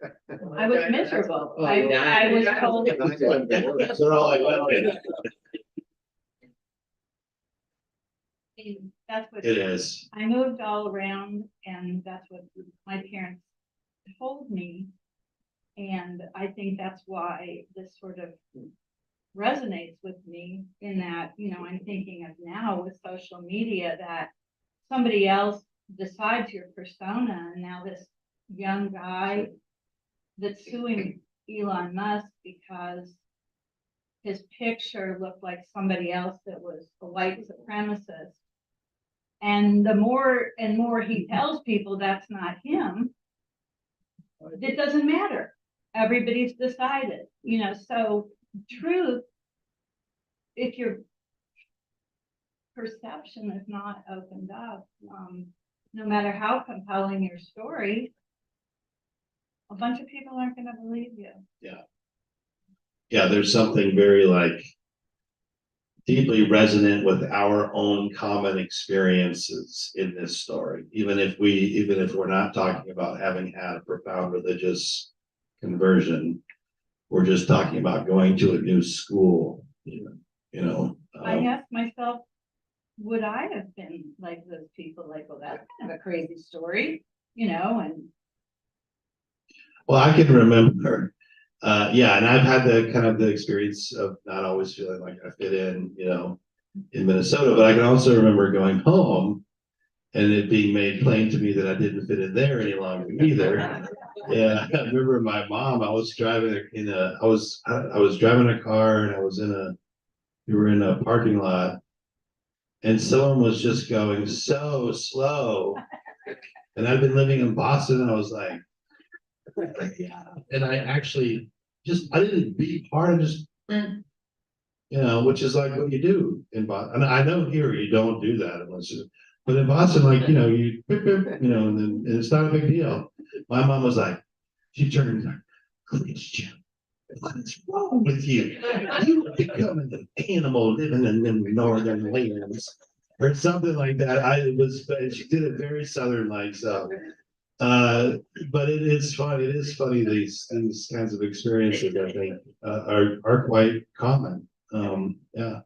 I was miserable. I was told. So they're all like, well, That's what. it is. I moved all around and that's what my parents told me. And I think that's why this sort of resonates with me in that, you know, I'm thinking of now with social media that somebody else decides your persona and now this young guy that's suing Elon Musk because his picture looked like somebody else that was a white supremacist. And the more and more he tells people that's not him, it doesn't matter. Everybody's decided, you know, so truth, if your perception is not opened up, no matter how compelling your story, a bunch of people aren't going to believe you. Yeah, there's something very like deeply resonant with our own common experiences in this story. Even if we're not talking about having had a profound religious conversion, we're just talking about going to a new school, you know. I asked myself, would I have been like those people? Like, well, that's kind of a crazy story, you know, and well, I can remember, yeah, and I've had the experience of not always feeling like I fit in, you know, in Minnesota, but I can also remember going home and it being made plain to me that I didn't fit in there any longer either. Yeah, I remember my mom. I was driving I was driving a car and we were in a parking lot, and someone was just going so slow, and I'd been living in Boston, and I was like, yeah, and I actually I didn't be part of just, you know, which is like what you do in Boston. And I know here you don't do that unless you, but in Boston, like, you know, you know, and it's not a big deal. My mom was like, she turned and was like, Christian, what is wrong with you? You are becoming an animal living in them northern lands. Or something like that. She did it very southern like so. But it is funny. It is funny. These kinds of experiences, I think, are quite common. Yeah.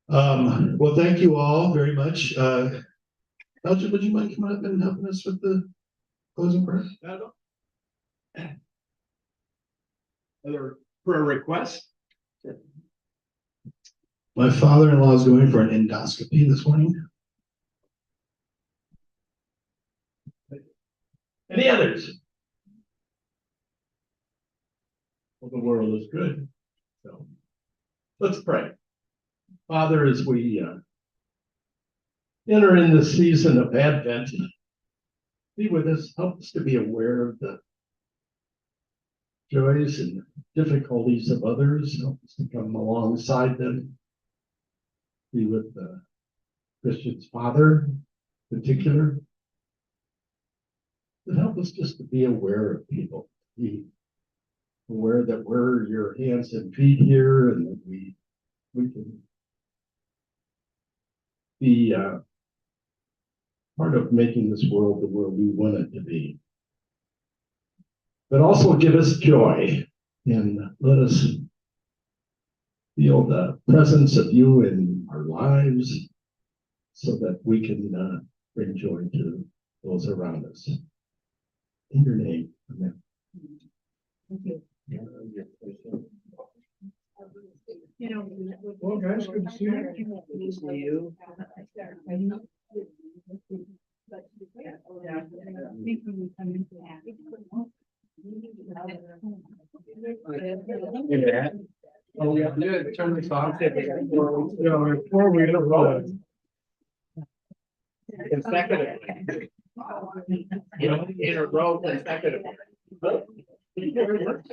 Well, thank you all very much. Elgin, would you mind coming up and helping us with the closing prayer? Other prayer requests? My father-in-law is going for an endoscopy this morning. Any others? Well, the world is good. So let's pray. Father, as we enter in the season of Advent, be with us, help us to be aware of the joys and difficulties of others, help us to come alongside them. Be with the Christian's father in particular. And help us just to be aware of people, be aware that we're your hands and feet here, and that we can be part of making this world the world we want it to be. But also give us joy and let us feel the presence of you in our lives so that we can bring joy to those around us. In your name, amen. Thank you. You know. Well, guys, good to see you. All we have to do is turn this off. Before we Consecutively. You know, in a row consecutively. Very much.